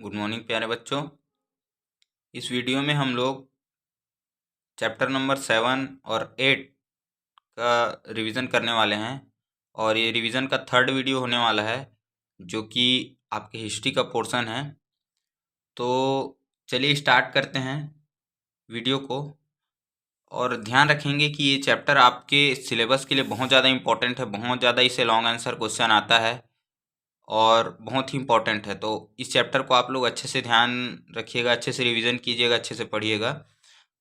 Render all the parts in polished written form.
Good morning प्यारे बच्चों। इस वीडियो में हम लोग चैप्टर नंबर 7 और 8 का रिवीजन करने वाले हैं और ये रिवीजन का थर्ड वीडियो होने वाला है जो कि आपके हिस्ट्री का पोर्शन है। तो चलिए स्टार्ट करते हैं वीडियो को और ध्यान रखेंगे कि ये चैप्टर आपके सिलेबस के लिए बहुत ज़्यादा इम्पोर्टेंट है, बहुत ज़्यादा इससे लॉन्ग आंसर क्वेश्चन आता है और बहुत ही इम्पोर्टेंट है। तो इस चैप्टर को आप लोग अच्छे से ध्यान रखिएगा, अच्छे से रिवीजन कीजिएगा, अच्छे से पढ़िएगा।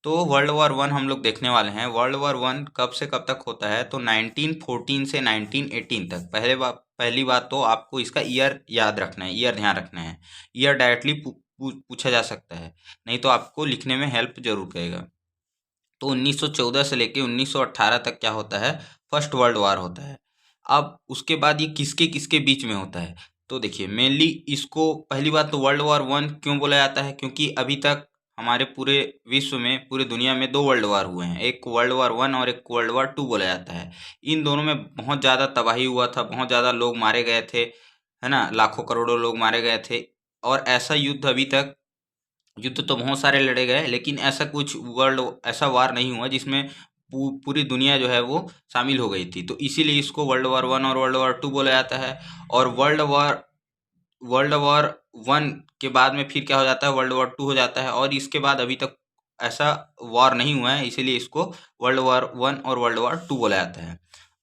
तो वर्ल्ड वॉर वन हम लोग देखने वाले हैं। वर्ल्ड वॉर वन कब से कब तक होता है? तो 1914 से 1918 तक। पहली बात तो आपको इसका ईयर याद रखना है, ईयर ध्यान रखना है। ईयर डायरेक्टली पूछा जा सकता है, नहीं तो आपको लिखने में हेल्प जरूर करेगा। तो 1914 से लेके 1918 तक क्या होता है? फर्स्ट वर्ल्ड वॉर होता है। अब उसके बाद ये किसके किसके बीच में होता है? तो देखिए मेनली इसको, पहली बात तो वर्ल्ड वॉर वन क्यों बोला जाता है? क्योंकि अभी तक हमारे पूरे विश्व में, पूरे दुनिया में दो वर्ल्ड वॉर हुए हैं, एक वर्ल्ड वॉर वन और एक वर्ल्ड वॉर टू बोला जाता है। इन दोनों में बहुत ज़्यादा तबाही हुआ था, बहुत ज़्यादा लोग मारे गए थे, है ना, लाखों करोड़ों लोग मारे गए थे। और ऐसा युद्ध अभी तक, युद्ध तो बहुत सारे लड़े गए लेकिन ऐसा कुछ ऐसा वार नहीं हुआ जिसमें पूरी दुनिया जो है वो शामिल हो गई थी। तो इसीलिए इसको वर्ल्ड वॉर वन और वर्ल्ड वॉर टू बोला जाता है। और वर्ल्ड वॉर वन के बाद में फिर क्या हो जाता है? वर्ल्ड वॉर टू हो जाता है। और इसके बाद अभी तक ऐसा वॉर नहीं हुआ है, इसीलिए इसको वर्ल्ड वॉर वन और वर्ल्ड वॉर टू बोला जाता है।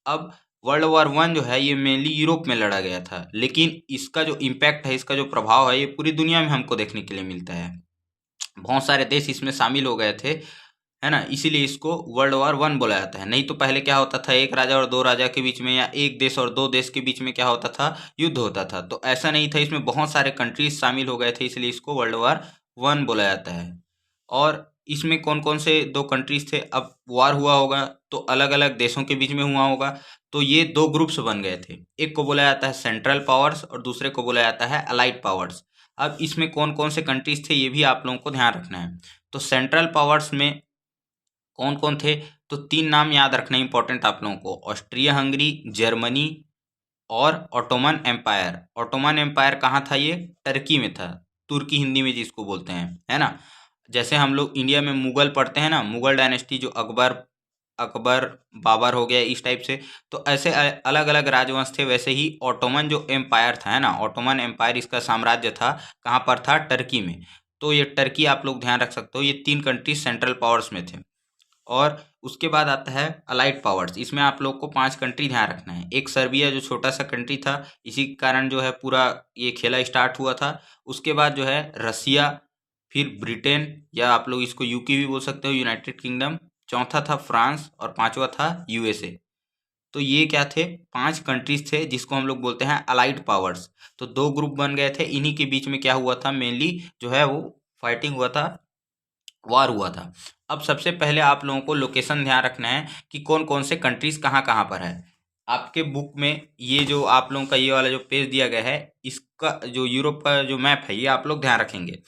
अब वर्ल्ड वॉर वन जो है ये मेनली यूरोप में लड़ा गया था, लेकिन इसका जो इम्पैक्ट है, इसका जो प्रभाव है, ये पूरी दुनिया में हमको देखने के लिए मिलता है। बहुत सारे देश इसमें शामिल हो गए थे, है ना, इसीलिए इसको वर्ल्ड वॉर वन बोला जाता है। नहीं तो पहले क्या होता था? एक राजा और दो राजा के बीच में, या एक देश और दो देश के बीच में क्या होता था? युद्ध होता था। तो ऐसा नहीं था, इसमें बहुत सारे कंट्रीज शामिल हो गए थे, इसलिए इसको वर्ल्ड वॉर वन बोला जाता है। और इसमें कौन कौन से दो कंट्रीज थे? अब वार हुआ होगा तो अलग अलग देशों के बीच में हुआ होगा, तो ये दो ग्रुप्स बन गए थे। एक को बोला जाता है सेंट्रल पावर्स और दूसरे को बोला जाता है अलाइड पावर्स। अब इसमें कौन कौन से कंट्रीज थे ये भी आप लोगों को ध्यान रखना है। तो सेंट्रल पावर्स में कौन कौन थे? तो तीन नाम याद रखना इंपॉर्टेंट आप लोगों को: ऑस्ट्रिया हंगरी, जर्मनी और ऑटोमन एम्पायर। ऑटोमन एम्पायर कहाँ था? ये टर्की में था, तुर्की हिंदी में जिसको बोलते हैं, है ना। जैसे हम लोग इंडिया में मुगल पढ़ते हैं ना, मुगल डायनेस्टी, जो अकबर अकबर बाबर हो गया, इस टाइप से। तो ऐसे अलग अलग राजवंश थे, वैसे ही ऑटोमन जो एम्पायर था, है ना, ऑटोमन एम्पायर, इसका साम्राज्य था, कहाँ पर था? टर्की में। तो ये टर्की आप लोग ध्यान रख सकते हो। ये तीन कंट्री सेंट्रल पावर्स में थे। और उसके बाद आता है अलाइड पावर्स। इसमें आप लोग को पांच कंट्री ध्यान रखना है। एक सर्बिया, जो छोटा सा कंट्री था, इसी के कारण जो है पूरा ये खेला स्टार्ट हुआ था। उसके बाद जो है रसिया, फिर ब्रिटेन, या आप लोग इसको यूके भी बोल सकते हो, यूनाइटेड किंगडम। चौथा था फ्रांस और पांचवा था यूएसए। तो ये क्या थे? पांच कंट्रीज थे जिसको हम लोग बोलते हैं अलाइड पावर्स। तो दो ग्रुप बन गए थे, इन्हीं के बीच में क्या हुआ था? मेनली जो है वो फाइटिंग हुआ था, वार हुआ था। अब सबसे पहले आप लोगों को लोकेशन ध्यान रखना है कि कौन कौन से कंट्रीज कहाँ कहाँ पर है। आपके बुक में ये जो आप लोगों का ये वाला जो पेज दिया गया है, इसका जो यूरोप का जो मैप है, ये आप लोग ध्यान रखेंगे।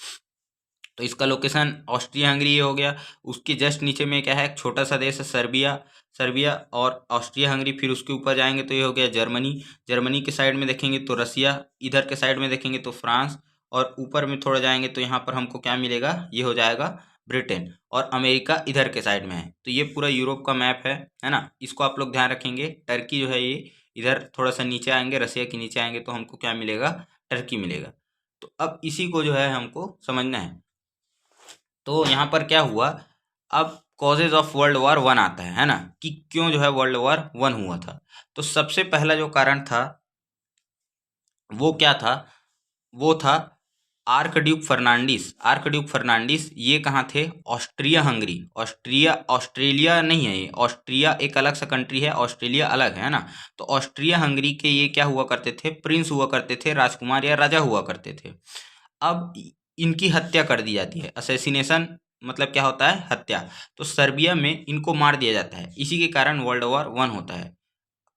तो इसका लोकेशन ऑस्ट्रिया हंगरी ये हो गया। उसके जस्ट नीचे में क्या है? एक छोटा सा देश है सर्बिया। सर्बिया और ऑस्ट्रिया हंगरी, फिर उसके ऊपर जाएंगे तो ये हो गया जर्मनी। जर्मनी के साइड में देखेंगे तो रसिया, इधर के साइड में देखेंगे तो फ्रांस, और ऊपर में थोड़ा जाएंगे तो यहाँ पर हमको क्या मिलेगा? ये हो जाएगा ब्रिटेन। और अमेरिका इधर के साइड में है। तो ये पूरा यूरोप का मैप है ना। इसको आप लोग ध्यान रखेंगे। टर्की जो है ये इधर थोड़ा सा नीचे आएंगे, रसिया के नीचे आएंगे तो हमको क्या मिलेगा? टर्की मिलेगा। तो अब इसी को जो है हमको समझना है। तो यहाँ पर क्या हुआ? अब causes of world war one आता है ना, कि क्यों जो है वर्ल्ड वॉर वन हुआ था। तो सबसे पहला जो कारण था वो क्या था? वो था आर्कड्यूक फर्नांडिस। आर्कड्यूक फर्नांडिस ये कहाँ थे? Austria Hungary. ऑस्ट्रिया, ऑस्ट्रेलिया नहीं है ये, ऑस्ट्रिया एक अलग सा कंट्री है, ऑस्ट्रेलिया अलग है ना। तो ऑस्ट्रिया हंगरी के ये क्या हुआ करते थे? प्रिंस हुआ करते थे, राजकुमार या राजा हुआ करते थे। अब इनकी हत्या कर दी जाती है। असैसिनेशन मतलब क्या होता है? हत्या। तो सर्बिया में इनको मार दिया जाता है, इसी के कारण वर्ल्ड वॉर वन होता है।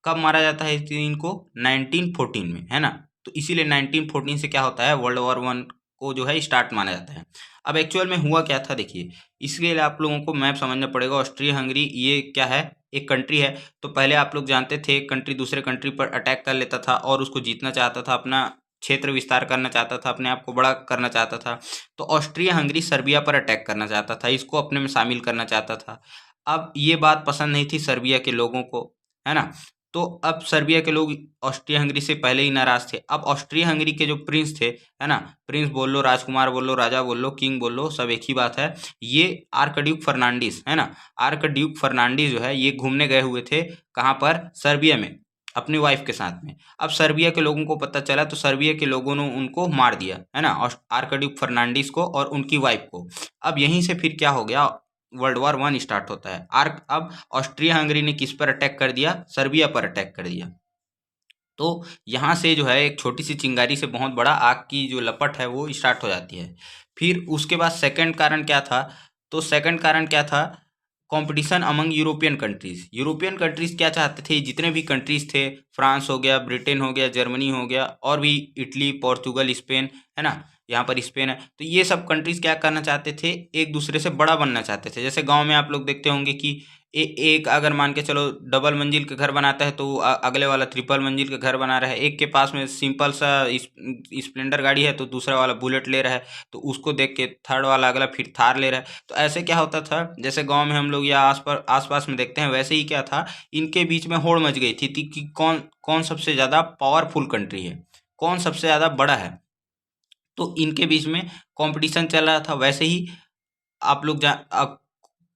कब मारा जाता है इनको? 1914 में, है ना। तो इसीलिए 1914 से क्या होता है? वर्ल्ड वॉर वन को जो है स्टार्ट माना जाता है। अब एक्चुअल में हुआ क्या था देखिए, इसके लिए आप लोगों को मैप समझना पड़ेगा। ऑस्ट्रिया हंगरी ये क्या है? एक कंट्री है। तो पहले आप लोग जानते थे एक कंट्री दूसरे कंट्री पर अटैक कर लेता था और उसको जीतना चाहता था, अपना क्षेत्र विस्तार करना चाहता था, अपने आप को बड़ा करना चाहता था। तो ऑस्ट्रिया हंगरी सर्बिया पर अटैक करना चाहता था, इसको अपने में शामिल करना चाहता था। अब ये बात पसंद नहीं थी सर्बिया के लोगों को, है ना। तो अब सर्बिया के लोग ऑस्ट्रिया हंगरी से पहले ही नाराज थे। अब ऑस्ट्रिया हंगरी के जो प्रिंस थे, है ना, प्रिंस बोल लो, राजकुमार बोल लो, राजा बोल लो, किंग बोल लो, सब एक ही बात है। ये आर्कड्यूक फर्नांडिस, है ना, आर्कड्यूक फर्नांडिस जो है ये घूमने गए हुए थे, कहाँ पर, सर्बिया में, अपनी वाइफ के साथ में। अब सर्बिया के लोगों को पता चला तो सर्बिया के लोगों ने उनको मार दिया, है ना, आर्कड्यूक फर्नांडिस को और उनकी वाइफ को। अब यहीं से फिर क्या हो गया, वर्ल्ड वॉर वन स्टार्ट होता है। अब ऑस्ट्रिया हंगरी ने किस पर अटैक कर दिया, सर्बिया पर अटैक कर दिया। तो यहाँ से जो है एक छोटी सी चिंगारी से बहुत बड़ा आग की जो लपट है वो स्टार्ट हो जाती है। फिर उसके बाद सेकंड कारण क्या था, तो सेकंड कारण क्या था, competition among European countries. European countries क्या चाहते थे, जितने भी कंट्रीज थे, फ्रांस हो गया, ब्रिटेन हो गया, जर्मनी हो गया, और भी इटली, पोर्तुगल, स्पेन, है ना, यहाँ पर स्पेन है, तो ये सब कंट्रीज क्या करना चाहते थे, एक दूसरे से बड़ा बनना चाहते थे। जैसे गांव में आप लोग देखते होंगे कि एक अगर मान के चलो डबल मंजिल के घर बनाता है तो अगले वाला ट्रिपल मंजिल के घर बना रहा है। एक के पास में सिंपल सा स्प्लेंडर गाड़ी है तो दूसरा वाला बुलेट ले रहा है, तो उसको देख के थर्ड वाला अगला फिर थार ले रहा है। तो ऐसे क्या होता था, जैसे गांव में हम लोग या आस पास में देखते हैं, वैसे ही क्या था, इनके बीच में होड़ मच गई थी कि कौन कौन सबसे ज़्यादा पावरफुल कंट्री है, कौन सबसे ज़्यादा बड़ा है। तो इनके बीच में कंपटीशन चल रहा था। वैसे ही आप लोग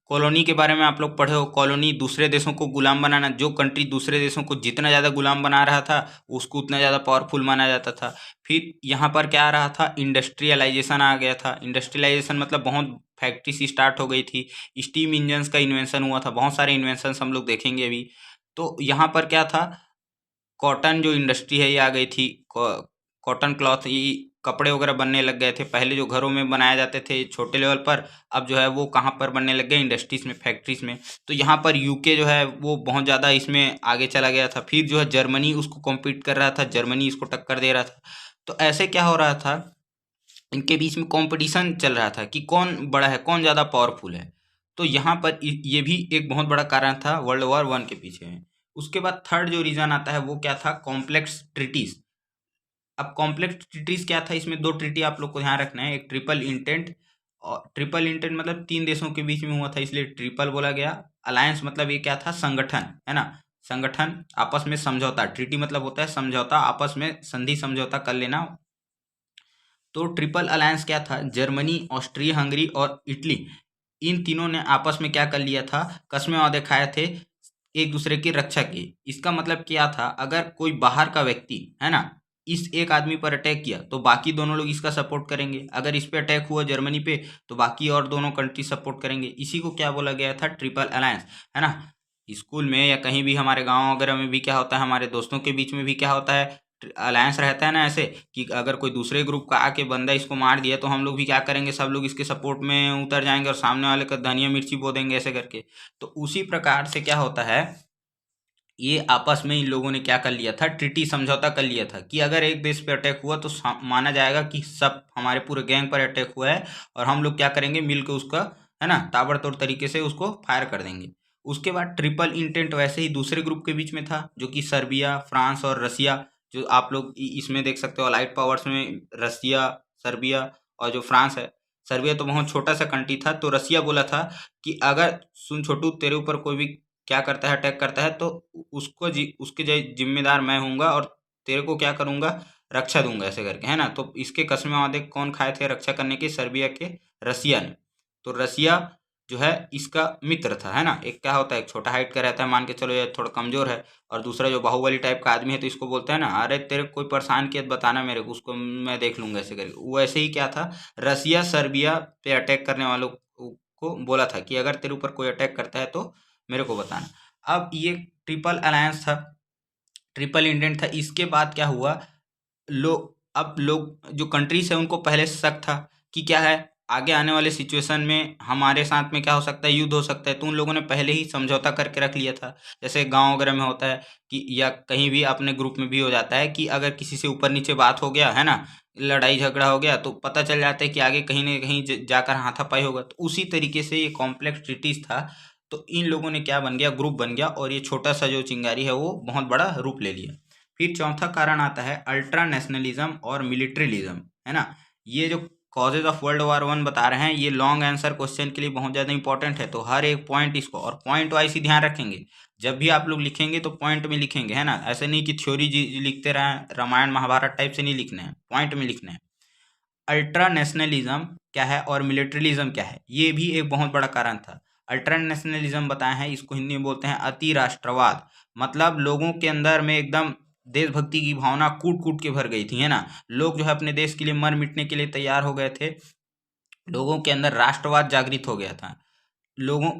कॉलोनी के बारे में आप लोग पढ़े हो, कॉलोनी दूसरे देशों को गुलाम बनाना। जो कंट्री दूसरे देशों को जितना ज़्यादा गुलाम बना रहा था उसको उतना ज़्यादा पावरफुल माना जाता था। फिर यहाँ पर क्या आ रहा था, इंडस्ट्रियलाइजेशन आ गया था। इंडस्ट्रियलाइजेशन मतलब बहुत फैक्ट्री सी स्टार्ट हो गई थी, स्टीम इंजन्स का इन्वेंशन हुआ था, बहुत सारे इन्वेंशंस हम लोग देखेंगे अभी। तो यहाँ पर क्या था, कॉटन जो इंडस्ट्री है ये आ गई थी, कॉटन क्लॉथ, ये कपड़े वगैरह बनने लग गए थे। पहले जो घरों में बनाए जाते थे छोटे लेवल पर, अब जो है वो कहाँ पर बनने लग गए, इंडस्ट्रीज में, फैक्ट्रीज में। तो यहाँ पर यूके जो है वो बहुत ज़्यादा इसमें आगे चला गया था। फिर जो है जर्मनी उसको कॉम्पीट कर रहा था, जर्मनी इसको टक्कर दे रहा था। तो ऐसे क्या हो रहा था, इनके बीच में कंपटीशन चल रहा था कि कौन बड़ा है, कौन ज़्यादा पावरफुल है। तो यहाँ पर ये भी एक बहुत बड़ा कारण था वर्ल्ड वॉर वन के पीछे। उसके बाद थर्ड जो रीज़न आता है वो क्या था, कॉम्प्लेक्स ट्रिटीज। अब कॉम्प्लेक्स ट्रीटीज क्या था, इसमें दो ट्रीटी आप लोग को ध्यान रखना है। एक ट्रिपल इंटेंट, और ट्रिपल इंटेंट मतलब तीन देशों के बीच में हुआ था इसलिए ट्रिपल बोला गया। अलायंस मतलब ये क्या था, संगठन, है ना, संगठन, आपस में समझौता। ट्रीटी मतलब होता है समझौता, आपस में संधि समझौता कर लेना। तो ट्रिपल अलायंस क्या था, जर्मनी, ऑस्ट्रिया हंगरी और इटली, इन तीनों ने आपस में क्या कर लिया था, कस्में वादे खाए थे एक दूसरे की रक्षा की। इसका मतलब क्या था, अगर कोई बाहर का व्यक्ति, है ना, इस एक आदमी पर अटैक किया तो बाकी दोनों लोग इसका सपोर्ट करेंगे। अगर इस पे अटैक हुआ जर्मनी पे तो बाकी और दोनों कंट्री सपोर्ट करेंगे। इसी को क्या बोला गया था, ट्रिपल अलायंस, है ना। स्कूल में या कहीं भी हमारे गांव वगैरह में भी क्या होता है, हमारे दोस्तों के बीच में भी क्या होता है, अलायंस रहता है ना, ऐसे कि अगर कोई दूसरे ग्रुप का आके बंदा इसको मार दिया तो हम लोग भी क्या करेंगे, सब लोग इसके सपोर्ट में उतर जाएंगे और सामने वाले का धनिया मिर्ची बो देंगे ऐसे करके। तो उसी प्रकार से क्या होता है, ये आपस में इन लोगों ने क्या कर लिया था, ट्रीटी समझौता कर लिया था कि अगर एक देश पे अटैक हुआ तो माना जाएगा कि सब हमारे पूरे गैंग पर अटैक हुआ है और हम लोग क्या करेंगे, मिलकर उसका, है ना, ताबड़तोड़ तरीके से उसको फायर कर देंगे। उसके बाद ट्रिपल इंटेंट वैसे ही दूसरे ग्रुप के बीच में था, जो कि सर्बिया, फ्रांस और रसिया, जो आप लोग इसमें देख सकते हो लाइट पावर्स में, रसिया, सर्बिया और जो फ्रांस है। सर्बिया तो बहुत छोटा सा कंट्री था, तो रसिया बोला था कि अगर सुन छोटू, तेरे ऊपर कोई भी क्या करता है, अटैक करता है, तो उसके जिम्मेदार मैं हूँगा और तेरे को क्या करूँगा, रक्षा दूंगा ऐसे करके, है ना। तो इसके कस्में वादे कौन खाए थे रक्षा करने के, सर्बिया के, रसिया ने। तो रसिया जो है इसका मित्र था, है ना। एक क्या होता है, एक छोटा हाइट का रहता है, मान के चलो ये थोड़ा कमजोर है, और दूसरा जो बाहुबली टाइप का आदमी है तो इसको बोलते हैं ना, अरे तेरे को कोई परेशान किया तो बताना मेरे को, उसको मैं देख लूंगा ऐसे करके। वैसे ही क्या था, रसिया सर्बिया पे अटैक करने वालों को बोला था कि अगर तेरे ऊपर कोई अटैक करता है तो मेरे को बताना। अब ये ट्रिपल अलायंस था, ट्रिपल इंडेंट था। इसके बाद क्या हुआ, अब लोग जो कंट्रीज है उनको पहले से शक था कि क्या है, आगे आने वाले सिचुएशन में हमारे साथ में क्या हो सकता है, युद्ध हो सकता है। तो उन लोगों ने पहले ही समझौता करके रख लिया था। जैसे गांव वगैरह में होता है कि, या कहीं भी अपने ग्रुप में भी हो जाता है कि अगर किसी से ऊपर नीचे बात हो गया, है ना, लड़ाई झगड़ा हो गया, तो पता चल जाता है कि आगे कहीं ना कहीं जाकर हाथापाई होगा। तो उसी तरीके से ये कॉम्प्लेक्स ट्रीटीज था। तो इन लोगों ने क्या बन गया, ग्रुप बन गया, और ये छोटा सा जो चिंगारी है वो बहुत बड़ा रूप ले लिया। फिर चौथा कारण आता है अल्ट्रा नेशनलिज्म और मिलिट्रिलिज्म, है ना। ये जो कॉजेज ऑफ वर्ल्ड वॉर 1 बता रहे हैं, ये लॉन्ग आंसर क्वेश्चन के लिए बहुत ज़्यादा इंपॉर्टेंट है, तो हर एक पॉइंट इसको और पॉइंट वाइज ही ध्यान रखेंगे। जब भी आप लोग लिखेंगे तो पॉइंट में लिखेंगे, है ना, ऐसे नहीं कि थ्योरी लिखते रहें, रामायण महाभारत टाइप से नहीं लिखना है, पॉइंट में लिखना है। अल्ट्रा नेशनलिज्म क्या है और मिलिट्रिलिज्म क्या है, ये भी एक बहुत बड़ा कारण था। अल्ट्रा नेशनलिज्म बताया है, इसको हिंदी में बोलते हैं अति राष्ट्रवाद। मतलब लोगों के अंदर में एकदम देशभक्ति की भावना कूट कूट के भर गई थी, है ना। लोग जो है अपने देश के लिए मर मिटने के लिए तैयार हो गए थे। लोगों के अंदर राष्ट्रवाद जागृत हो गया था। लोगों,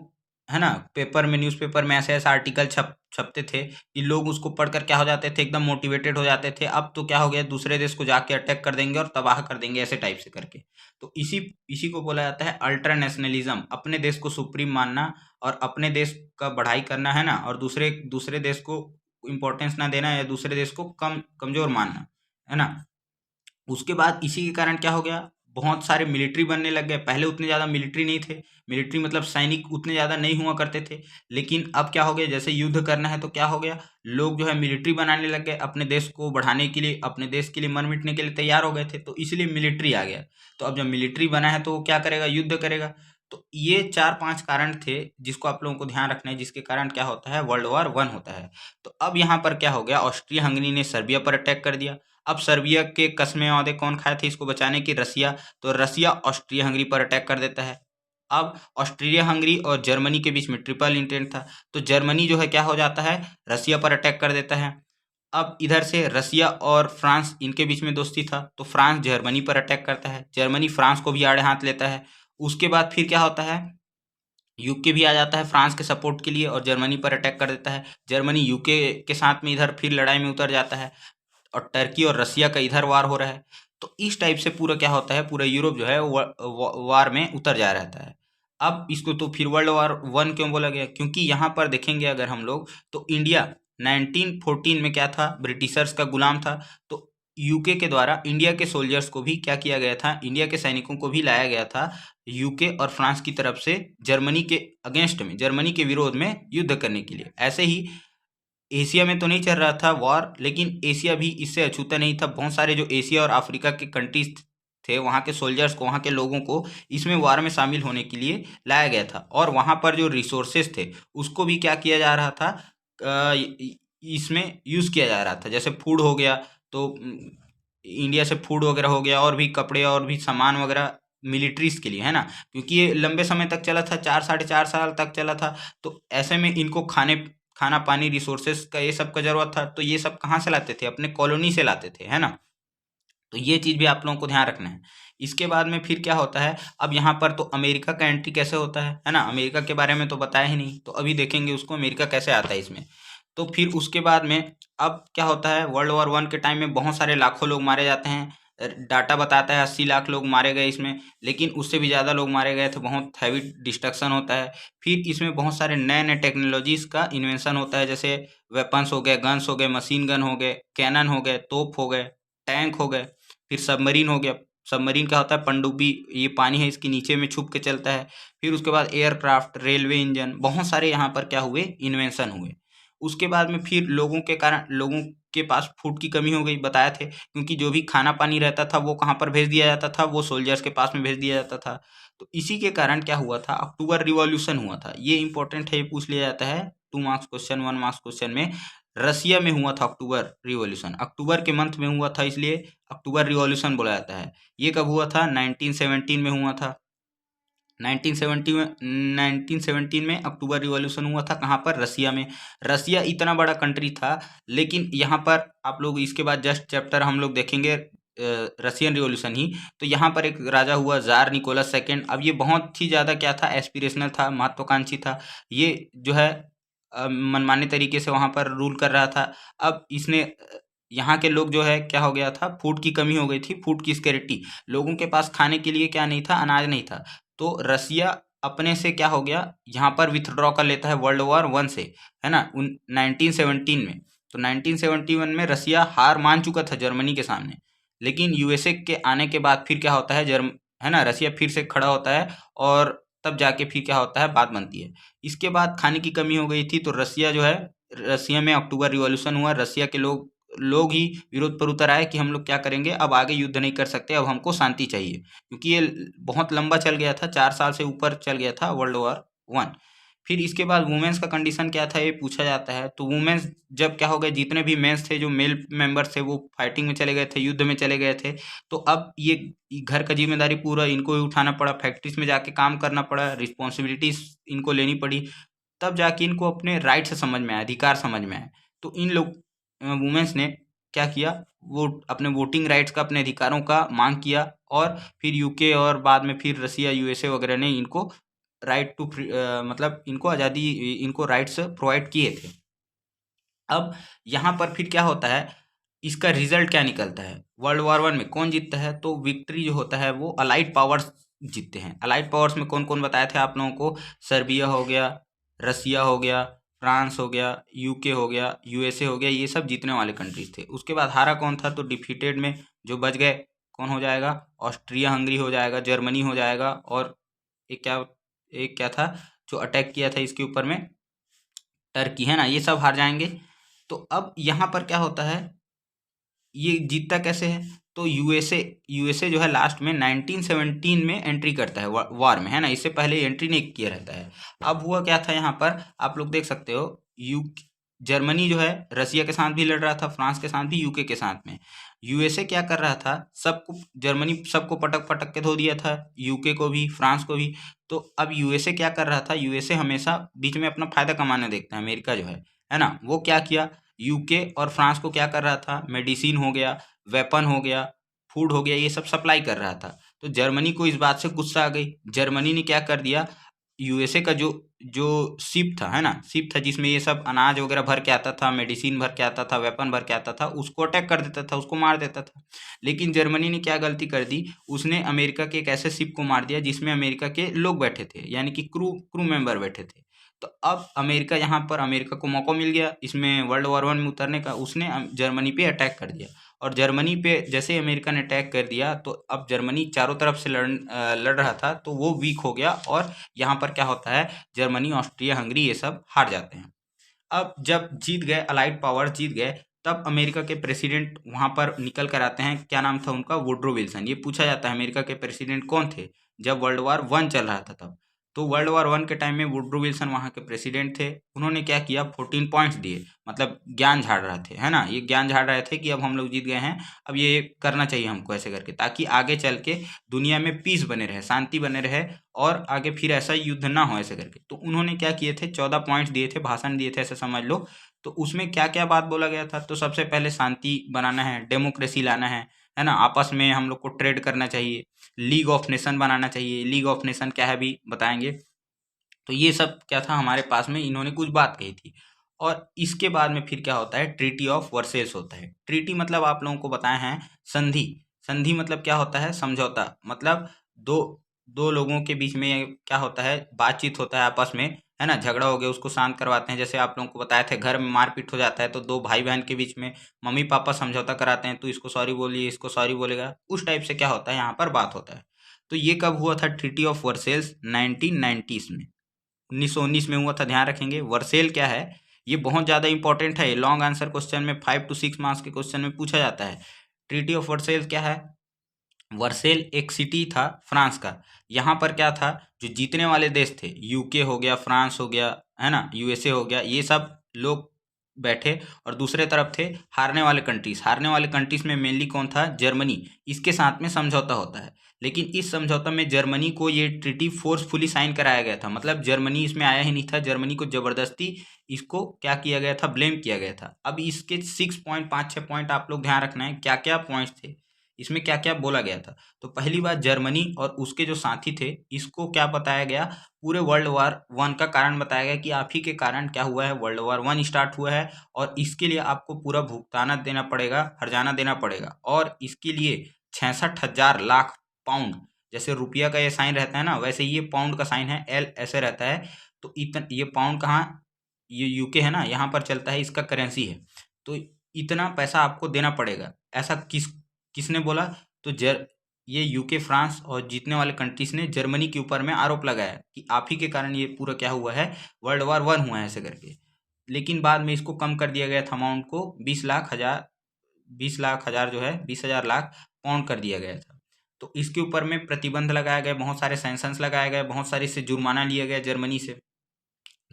है ना, पेपर में, न्यूज़पेपर में ऐसे ऐसे आर्टिकल छपते थे कि लोग उसको पढ़कर क्या हो जाते थे, एकदम मोटिवेटेड हो जाते थे। अब तो क्या हो गया, दूसरे देश को जाके अटैक कर देंगे और तबाह कर देंगे, ऐसे टाइप से करके। तो इसी इसी को बोला जाता है अल्ट्रा नेशनलिज्म, अपने देश को सुप्रीम मानना और अपने देश का बढ़ाई करना, है ना, और दूसरे दूसरे देश को इम्पोर्टेंस ना देना या दूसरे देश को कमजोर मानना, है ना। उसके बाद इसी के कारण क्या हो गया, बहुत सारे मिलिट्री बनने लग गए। पहले उतने ज़्यादा मिलिट्री नहीं थे, मिलिट्री मतलब सैनिक उतने ज़्यादा नहीं हुआ करते थे। लेकिन अब क्या हो गया, जैसे युद्ध करना है तो क्या हो गया, लोग जो है मिलिट्री बनाने लग गए, अपने देश को बढ़ाने के लिए, अपने देश के लिए मर मिटने के लिए तैयार हो गए थे, तो इसलिए मिलिट्री आ गया। तो अब जब मिलिट्री बना है तो वो क्या करेगा, युद्ध करेगा। तो ये 4-5 कारण थे जिसको आप लोगों को ध्यान रखना है, जिसके कारण क्या होता है, वर्ल्ड वॉर 1 होता है। तो अब यहाँ पर क्या हो गया, ऑस्ट्रिया हंगरी ने सर्बिया पर अटैक कर दिया। अब सर्बिया के कस्मे वादे कौन खाए थे इसको बचाने की, रसिया। तो रसिया ऑस्ट्रिया हंगरी पर अटैक कर देता है। अब ऑस्ट्रिया हंगरी और जर्मनी के बीच में ट्रिपल इंटेंट था, तो जर्मनी जो है क्या हो जाता है, रसिया पर अटैक कर देता है। अब इधर से रसिया और फ्रांस, इनके बीच में दोस्ती था, तो फ्रांस जर्मनी पर अटैक करता है, जर्मनी फ्रांस को भी आड़े हाथ लेता है। उसके बाद फिर क्या होता है, यूके भी आ जाता है फ्रांस के सपोर्ट के लिए और जर्मनी पर अटैक कर देता है। जर्मनी यूके के साथ में इधर फिर लड़ाई में उतर जाता है और टर्की और रसिया का इधर वार हो रहा है। तो इस टाइप से पूरा क्या होता है, पूरा यूरोप जो है वार में उतर जा रहता है। अब इसको तो फिर वर्ल्ड वॉर 1 क्यों बोला गया, क्योंकि यहाँ पर देखेंगे अगर हम लोग, तो इंडिया 1914 में क्या था, ब्रिटिशर्स का गुलाम था। तो यूके के द्वारा इंडिया के सोल्जर्स को भी क्या किया गया था, इंडिया के सैनिकों को भी लाया गया था यूके और फ्रांस की तरफ से जर्मनी के अगेंस्ट में, जर्मनी के विरोध में युद्ध करने के लिए। ऐसे ही एशिया में तो नहीं चल रहा था वॉर, लेकिन एशिया भी इससे अछूता नहीं था। बहुत सारे जो एशिया और अफ्रीका के कंट्रीज थे, वहाँ के सोल्जर्स को, वहाँ के लोगों को इसमें वॉर में शामिल होने के लिए लाया गया था। और वहाँ पर जो रिसोर्सेज थे उसको भी क्या किया जा रहा था, इसमें यूज़ किया जा रहा था। जैसे फूड हो गया, तो इंडिया से फूड वगैरह हो गया, और भी कपड़े और भी सामान वगैरह मिलिट्रीज के लिए, है ना। क्योंकि ये लंबे समय तक चला था, 4 साढ़े 4 साल तक चला था। तो ऐसे में इनको खाना पानी रिसोर्सेज का ये सब का जरूरत था, तो ये सब कहाँ से लाते थे, अपने कॉलोनी से लाते थे, है ना। तो ये चीज़ भी आप लोगों को ध्यान रखना है। इसके बाद में फिर क्या होता है, अब यहाँ पर तो अमेरिका का एंट्री कैसे होता है ना। अमेरिका के बारे में तो बताया ही नहीं, तो अभी देखेंगे उसको अमेरिका कैसे आता है इसमें। तो फिर उसके बाद में अब क्या होता है, वर्ल्ड वॉर 1 के टाइम में बहुत सारे लाखों लोग मारे जाते हैं। डाटा बताता है 80 लाख लोग मारे गए इसमें, लेकिन उससे भी ज़्यादा लोग मारे गए थे। बहुत हैवी डिस्ट्रक्शन होता है। फिर इसमें बहुत सारे नए नए टेक्नोलॉजीज का इन्वेंशन होता है, जैसे वेपन्स हो गए, गन्स हो गए, मशीन गन हो गए, कैनन हो गए, तोप हो गए, टैंक हो गए। फिर सबमरीन हो गया। सबमरीन क्या होता है, पनडुब्बी, ये पानी है इसके नीचे में छुप के चलता है। फिर उसके बाद एयरक्राफ्ट, रेलवे इंजन, बहुत सारे यहाँ पर क्या हुए, इन्वेंशन हुए। उसके बाद में फिर लोगों के कारण, लोगों के पास फूड की कमी हो गई, बताया थे, क्योंकि जो भी खाना पानी रहता था वो कहाँ पर भेज दिया जाता था, वो सोल्जर्स के पास में भेज दिया जाता था। तो इसी के कारण क्या हुआ था, अक्टूबर रिवॉल्यूशन हुआ था। ये इंपॉर्टेंट है, ये पूछ लिया जाता है 2 मार्क्स क्वेश्चन, 1 मार्क्स क्वेश्चन में। रसिया में हुआ था अक्टूबर रिवॉल्यूशन, अक्टूबर के मंथ में हुआ था, इसलिए अक्टूबर रिवॉल्यूशन बोला जाता है। ये कब हुआ था, 1917 में हुआ था। 1917 में अक्टूबर रिवॉल्यूशन हुआ था, कहाँ पर, रसिया में। रसिया इतना बड़ा कंट्री था, लेकिन यहाँ पर आप लोग इसके बाद जस्ट चैप्टर हम लोग देखेंगे रसियन रिवॉल्यूशन ही। तो यहाँ पर एक राजा हुआ, जार निकोलस सेकेंड। अब ये बहुत ही ज़्यादा क्या था, एस्पिरेशनल था, महत्वाकांक्षी था। ये जो है मनमाने तरीके से वहाँ पर रूल कर रहा था। अब इसने यहाँ के लोग जो है, क्या हो गया था, फूड की कमी हो गई थी, फूड की स्कैरिटी। लोगों के पास खाने के लिए क्या नहीं था, अनाज नहीं था। तो रसिया अपने से क्या हो गया, यहाँ पर विथड्रॉ कर लेता है वर्ल्ड वॉर 1 से, है ना, 1917 में। तो 1971 में रसिया हार मान चुका था जर्मनी के सामने, लेकिन यूएसए के आने के बाद फिर क्या होता है, है ना, रसिया फिर से खड़ा होता है, और तब जाके फिर क्या होता है, बात बनती है। इसके बाद खाने की कमी हो गई थी, तो रसिया जो है, रसिया में अक्टूबर रिवॉल्यूशन हुआ। रसिया के लोग लोग ही विरोध पर उतर आए कि हम लोग क्या करेंगे, अब आगे युद्ध नहीं कर सकते, अब हमको शांति चाहिए, क्योंकि ये बहुत लंबा चल गया था, 4 साल से ऊपर चल गया था वर्ल्ड वॉर 1। फिर इसके बाद वुमेन्स का कंडीशन क्या था ये पूछा जाता है। तो वुमेन्स जब क्या हो गए, जितने भी मेंस थे जो मेल मेंबर्स थे वो फाइटिंग में चले गए थे, युद्ध में चले गए थे, तो अब ये घर का जिम्मेदारी पूरा इनको ही उठाना पड़ा, फैक्ट्रीज में जाके काम करना पड़ा, रिस्पॉन्सिबिलिटीज इनको लेनी पड़ी। तब जाके इनको अपने राइट से समझ में आया, अधिकार समझ में आया। तो इन लोग वुमेन्स ने क्या किया, वो अपने वोटिंग राइट्स का, अपने अधिकारों का मांग किया, और फिर यूके और बाद में फिर रसिया यूएसए वगैरह ने इनको राइट टू मतलब इनको आज़ादी, इनको राइट्स प्रोवाइड किए थे। अब यहाँ पर फिर क्या होता है, इसका रिजल्ट क्या निकलता है, वर्ल्ड वॉर 1 में कौन जीतता है, तो विक्ट्री जो होता है वो अलाइड पावर्स जीतते हैं। अलाइड पावर्स में कौन कौन बताए थे आप लोगों को, सर्बिया हो गया, रसिया हो गया, फ्रांस हो गया, यूके हो गया, यूएसए हो गया, ये सब जीतने वाले कंट्रीज थे। उसके बाद हारा कौन था, तो डिफीटेड में जो बच गए कौन हो जाएगा, ऑस्ट्रिया हंगरी हो जाएगा, जर्मनी हो जाएगा, और एक क्या था जो अटैक किया था इसके ऊपर में, टर्की, है ना, ये सब हार जाएंगे। तो अब यहाँ पर क्या होता है, ये जीतता कैसे है, तो यूएसए जो है लास्ट में 1917 में एंट्री करता है वॉर में, है ना, इससे पहले एंट्री नहीं किया रहता है। अब हुआ क्या था यहाँ पर, आप लोग देख सकते हो, यू जर्मनी जो है रसिया के साथ भी लड़ रहा था, फ्रांस के साथ भी, यूके के साथ में। यूएसए क्या कर रहा था, सबको, जर्मनी सबको पटक पटक के धो दिया था, यूके को भी, फ्रांस को भी। तो अब यूएसए क्या कर रहा था, यूएसए हमेशा बीच में अपना फायदा कमाने देखता है, अमेरिका जो है ना, वो क्या किया, यूके और फ्रांस को क्या कर रहा था, मेडिसिन हो गया, वेपन हो गया, फूड हो गया, ये सब सप्लाई कर रहा था। तो जर्मनी को इस बात से गुस्सा आ गई, जर्मनी ने क्या कर दिया, यूएसए का जो जो शिप था, है ना, शिप था जिसमें ये सब अनाज वगैरह भर के आता था, मेडिसिन भर के आता था, वेपन भर के आता था, उसको अटैक कर देता था, उसको मार देता था। लेकिन जर्मनी ने क्या गलती कर दी, उसने अमेरिका के एक ऐसे शिप को मार दिया जिसमें अमेरिका के लोग बैठे थे, यानी कि क्रू क्रू मेंबर बैठे थे। तो अब अमेरिका, यहाँ पर अमेरिका को मौका मिल गया इसमें वर्ल्ड वॉर 1 में उतरने का, उसने जर्मनी पे अटैक कर दिया। और जर्मनी पे जैसे ही अमेरिका ने अटैक कर दिया, तो अब जर्मनी चारों तरफ से लड़ रहा था, तो वो वीक हो गया, और यहाँ पर क्या होता है, जर्मनी, ऑस्ट्रिया हंगरी ये सब हार जाते हैं। अब जब जीत गए, अलाइड पावर जीत गए, तब अमेरिका के प्रेसिडेंट वहां पर निकल कर आते हैं, क्या नाम था उनका, वुड्रो विल्सन। ये पूछा जाता है अमेरिका के प्रेसिडेंट कौन थे जब वर्ल्ड वॉर 1 चल रहा था तब। तो वर्ल्ड वॉर 1 के टाइम में वुड्रो विल्सन वहां के प्रेसिडेंट थे। उन्होंने क्या किया, 14 पॉइंट्स दिए, मतलब ज्ञान झाड़ रहे थे, है ना, ये ज्ञान झाड़ रहे थे कि अब हम लोग जीत गए हैं, अब ये करना चाहिए हमको ऐसे करके, ताकि आगे चल के दुनिया में पीस बने रहे, शांति बने रहे, और आगे फिर ऐसा युद्ध ना हो ऐसे करके। तो उन्होंने क्या किए थे, 14 पॉइंट्स दिए थे, भाषण दिए थे ऐसे समझ लो। तो उसमें क्या क्या बात बोला गया था, तो सबसे पहले शांति बनाना है, डेमोक्रेसी लाना है ना, आपस में हम लोग को ट्रेड करना चाहिए, लीग ऑफ नेशन बनाना चाहिए। लीग ऑफ नेशन क्या है अभी बताएंगे। तो ये सब क्या था हमारे पास में, इन्होंने कुछ बात कही थी। और इसके बाद में फिर क्या होता है, ट्रीटी ऑफ वर्सेल्स होता है। ट्रीटी मतलब आप लोगों को बताए हैं संधि। संधि मतलब क्या होता है, समझौता, मतलब दो दो लोगों के बीच में क्या होता है, बातचीत होता है आपस में, है ना, झगड़ा हो गया उसको शांत करवाते हैं। जैसे आप लोगों को बताया थे, घर में मारपीट हो जाता है तो दो भाई बहन के बीच में मम्मी पापा समझौता कराते हैं, तो इसको सॉरी बोलिए, इसको सॉरी बोलेगा, उस टाइप से क्या होता है यहाँ पर बात होता है। तो ये कब हुआ था, ट्रीटी ऑफ वर्सेल्स 1990s में, 1919 में हुआ था, ध्यान रखेंगे। वर्सेल क्या है, ये बहुत ज़्यादा इंपॉर्टेंट है, लॉन्ग आंसर क्वेश्चन में 5 to 6 मार्क्स के क्वेश्चन में पूछा जाता है। ट्रीटी ऑफ वर्सेल क्या है, वर्सेल एक सिटी था फ्रांस का। यहाँ पर क्या था, जो जीतने वाले देश थे, यूके हो गया, फ्रांस हो गया, है ना, यूएसए हो गया, ये सब लोग बैठे, और दूसरे तरफ थे हारने वाले कंट्रीज। हारने वाले कंट्रीज में मेनली कौन था, जर्मनी, इसके साथ में समझौता होता है। लेकिन इस समझौता में जर्मनी को ये ट्रीटी फोर्सफुली साइन कराया गया था, मतलब जर्मनी इसमें आया ही नहीं था, जर्मनी को जबरदस्ती इसको क्या किया गया था, ब्लेम किया गया था। अब इसके 6 पॉइंट, 5-6 पॉइंट आप लोग ध्यान रखना है, क्या क्या पॉइंट्स थे इसमें, क्या क्या बोला गया था। तो पहली बात, जर्मनी और उसके जो साथी थे, इसको क्या बताया गया, पूरे वर्ल्ड वॉर 1 का कारण बताया गया कि आप ही के कारण क्या हुआ है, वर्ल्ड वॉर 1 स्टार्ट हुआ है, और इसके लिए आपको पूरा भुगताना देना पड़ेगा, हर्जाना देना पड़ेगा। और इसके लिए 66,000 लाख पाउंड, जैसे रुपया का ये साइन रहता है ना, वैसे ये पाउंड का साइन है, एल ऐसे रहता है। तो इतना, ये पाउंड कहाँ, ये यूके है ना, यहाँ पर चलता है, इसका करेंसी है। तो इतना पैसा आपको देना पड़ेगा। ऐसा किसने बोला, तो ये यूके, फ्रांस और जीतने वाले कंट्रीज ने जर्मनी के ऊपर में आरोप लगाया कि आप ही के कारण ये पूरा क्या हुआ है, वर्ल्ड वॉर 1 हुआ है ऐसे करके। लेकिन बाद में इसको कम कर दिया गया था, अमाउंट को 20 लाख हजार 20,00,000 जो है 20,000 लाख पाउंड कर दिया गया था। तो इसके ऊपर में प्रतिबंध लगाया गया, बहुत सारे सैंक्शंस लगाए गए, बहुत सारे इससे जुर्माना लिया गया जर्मनी से।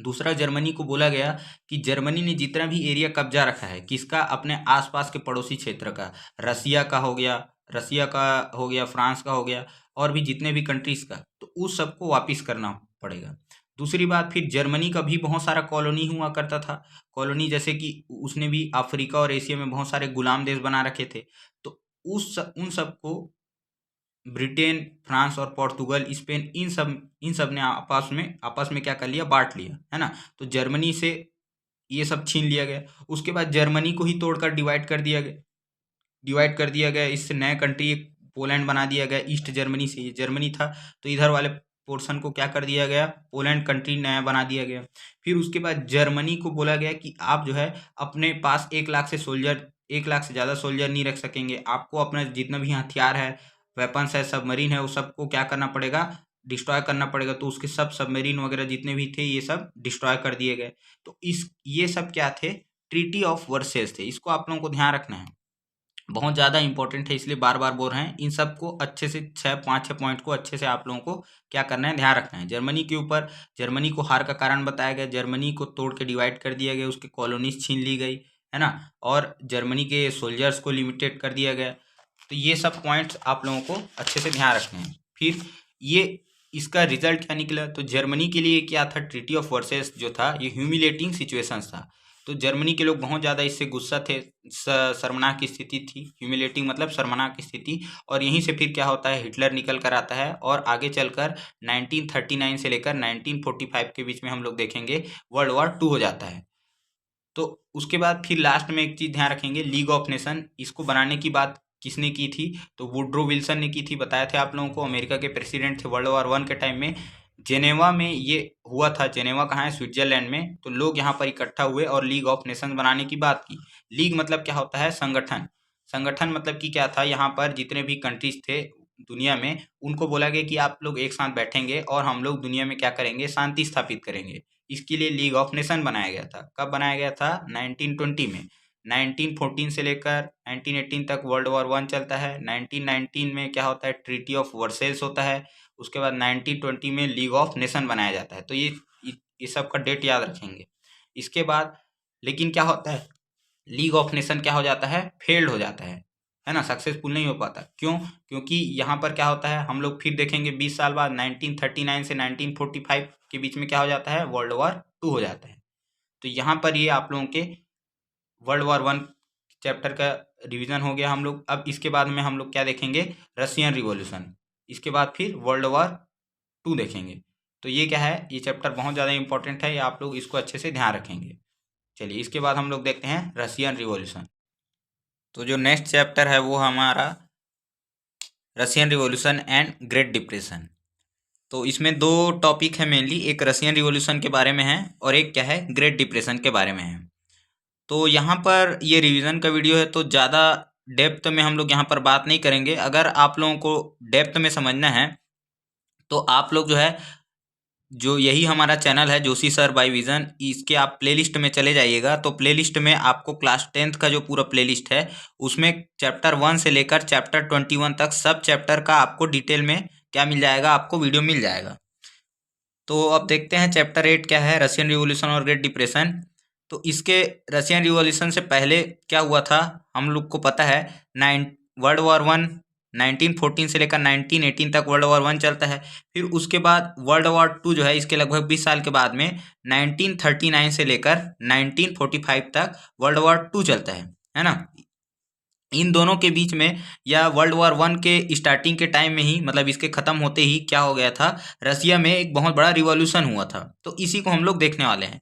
दूसरा, जर्मनी को बोला गया कि जर्मनी ने जितना भी एरिया कब्जा रखा है किसका, अपने आसपास के पड़ोसी क्षेत्र का, रसिया का हो गया, फ्रांस का हो गया, और भी जितने भी कंट्रीज का, तो उस सबको वापस करना पड़ेगा। दूसरी बात, फिर जर्मनी का भी बहुत सारा कॉलोनी हुआ करता था। कॉलोनी जैसे कि उसने भी अफ्रीका और एशिया में बहुत सारे गुलाम देश बना रखे थे, तो उन सबको ब्रिटेन, फ्रांस और पोर्तुगल, स्पेन, इन सब ने आपस में क्या कर लिया, बांट लिया, है ना। तो जर्मनी से ये सब छीन लिया गया। उसके बाद जर्मनी को ही तोड़कर डिवाइड कर दिया गया। इससे नया कंट्री एक पोलैंड बना दिया गया। ईस्ट जर्मनी से ये जर्मनी था, तो इधर वाले पोर्शन को क्या कर दिया गया, पोलैंड कंट्री नया बना दिया गया। फिर उसके बाद जर्मनी को बोला गया कि आप जो है अपने पास 1,00,000 से ज़्यादा सोल्जर नहीं रख सकेंगे। आपको अपना जितना भी हथियार है, वेपन्स है, सबमरीन है, वो सबको क्या करना पड़ेगा, डिस्ट्रॉय करना पड़ेगा। तो उसके सब सबमरीन वगैरह जितने भी थे ये सब डिस्ट्रॉय कर दिए गए। तो ये सब क्या थे, ट्रीटी ऑफ वर्सेस थे। इसको आप लोगों को ध्यान रखना है, बहुत ज़्यादा इंपॉर्टेंट है, इसलिए बार बार बोल रहे हैं। इन सबको अच्छे से 5-6 पॉइंट को अच्छे से आप लोगों को क्या करना है, ध्यान रखना है। जर्मनी के ऊपर, जर्मनी को हार का कारण बताया गया, जर्मनी को तोड़ के डिवाइड कर दिया गया, उसके कॉलोनीज छीन ली गई, है ना, और जर्मनी के सोल्जर्स को लिमिटेड कर दिया गया। तो ये सब पॉइंट्स आप लोगों को अच्छे से ध्यान रखने हैं। फिर ये इसका रिजल्ट क्या निकला, तो जर्मनी के लिए क्या था, ट्रीटी ऑफ वर्सेस जो था ये ह्यूमिलेटिंग सिचुएशंस था। तो जर्मनी के लोग बहुत ज़्यादा इससे गुस्सा थे, शर्मनाक की स्थिति थी, ह्यूमिलेटिंग मतलब शर्मनाक की स्थिति। और यहीं से फिर क्या होता है, हिटलर निकल कर आता है, और आगे चलकर 1939 से लेकर 1945 के बीच में हम लोग देखेंगे वर्ल्ड वॉर 2 हो जाता है। तो उसके बाद फिर लास्ट में एक चीज़ ध्यान रखेंगे, लीग ऑफ नेशन, इसको बनाने की बात किसने की थी, तो वुड्रो विल्सन ने की थी। बताया था आप लोगों को, अमेरिका के प्रेसिडेंट थे वर्ल्ड वॉर 1 के टाइम में। जेनेवा में ये हुआ था। जेनेवा कहाँ है, स्विट्जरलैंड में। तो लोग यहाँ पर इकट्ठा हुए और लीग ऑफ नेशन बनाने की बात की। लीग मतलब क्या होता है, संगठन। संगठन मतलब कि क्या था, यहाँ पर जितने भी कंट्रीज थे दुनिया में, उनको बोला गया कि आप लोग एक साथ बैठेंगे और हम लोग दुनिया में क्या करेंगे, शांति स्थापित करेंगे। इसके लिए लीग ऑफ नेशन बनाया गया था। कब बनाया गया था, 1920 में। 1914 से लेकर 1918 तक वर्ल्ड वॉर 1 चलता है। 1919 में क्या होता है, ट्रीटी ऑफ वर्सेल्स होता है। उसके बाद 1920 में लीग ऑफ नेशन बनाया जाता है। तो ये सब का डेट याद रखेंगे। इसके बाद लेकिन क्या होता है, लीग ऑफ नेशन क्या हो जाता है, फेल्ड हो जाता है ना, सक्सेसफुल नहीं हो पाता। क्यों, क्योंकि यहाँ पर क्या होता है, हम लोग फिर देखेंगे 20 साल बाद 1939 से 1945 के बीच में क्या हो जाता है, वर्ल्ड वॉर 2 हो जाता है। तो यहाँ पर ये आप लोगों के वर्ल्ड वॉर 1 चैप्टर का रिवीजन हो गया हम लोग। अब इसके बाद में हम लोग क्या देखेंगे, रशियन रिवॉल्यूशन। इसके बाद फिर वर्ल्ड वॉर 2 देखेंगे। तो ये क्या है, ये चैप्टर बहुत ज़्यादा इंपॉर्टेंट है, ये आप लोग इसको अच्छे से ध्यान रखेंगे। चलिए इसके बाद हम लोग देखते हैं रशियन रिवॉल्यूशन। तो जो नेक्स्ट चैप्टर है वो हमारा Russian revolution and great depression. तो इसमें 2 टॉपिक है मेनली, एक रशियन रिवॉल्यूशन के बारे में है और एक क्या है, ग्रेट डिप्रेशन के बारे में है। तो यहाँ पर ये रिवीजन का वीडियो है, तो ज़्यादा डेप्थ में हम लोग यहाँ पर बात नहीं करेंगे। अगर आप लोगों को डेप्थ में समझना है तो आप लोग जो है, जो यही हमारा चैनल है जोशी सर बाय विजन, इसके आप प्लेलिस्ट में चले जाइएगा। तो प्लेलिस्ट में आपको क्लास 10th का जो पूरा प्लेलिस्ट है उसमें चैप्टर 1 से लेकर चैप्टर 21 तक सब चैप्टर का आपको डिटेल में क्या मिल जाएगा, आपको वीडियो मिल जाएगा। तो अब देखते हैं चैप्टर 8 क्या है, रशियन रिवॉल्यूशन और ग्रेट डिप्रेशन। तो इसके रशियन रिवॉल्यूशन से पहले क्या हुआ था, हम लोग को पता है, वर्ल्ड वॉर 1 1914 से लेकर 1918 तक वर्ल्ड वॉर 1 चलता है। फिर उसके बाद वर्ल्ड वॉर 2 जो है, इसके लगभग 20 साल के बाद में 1939 से लेकर 1945 तक वर्ल्ड वॉर 2 चलता है ना। इन दोनों के बीच में या वर्ल्ड वॉर 1 के स्टार्टिंग के टाइम में ही, मतलब इसके ख़त्म होते ही क्या हो गया था, रसिया में एक बहुत बड़ा रिवॉल्यूशन हुआ था। तो इसी को हम लोग देखने वाले हैं।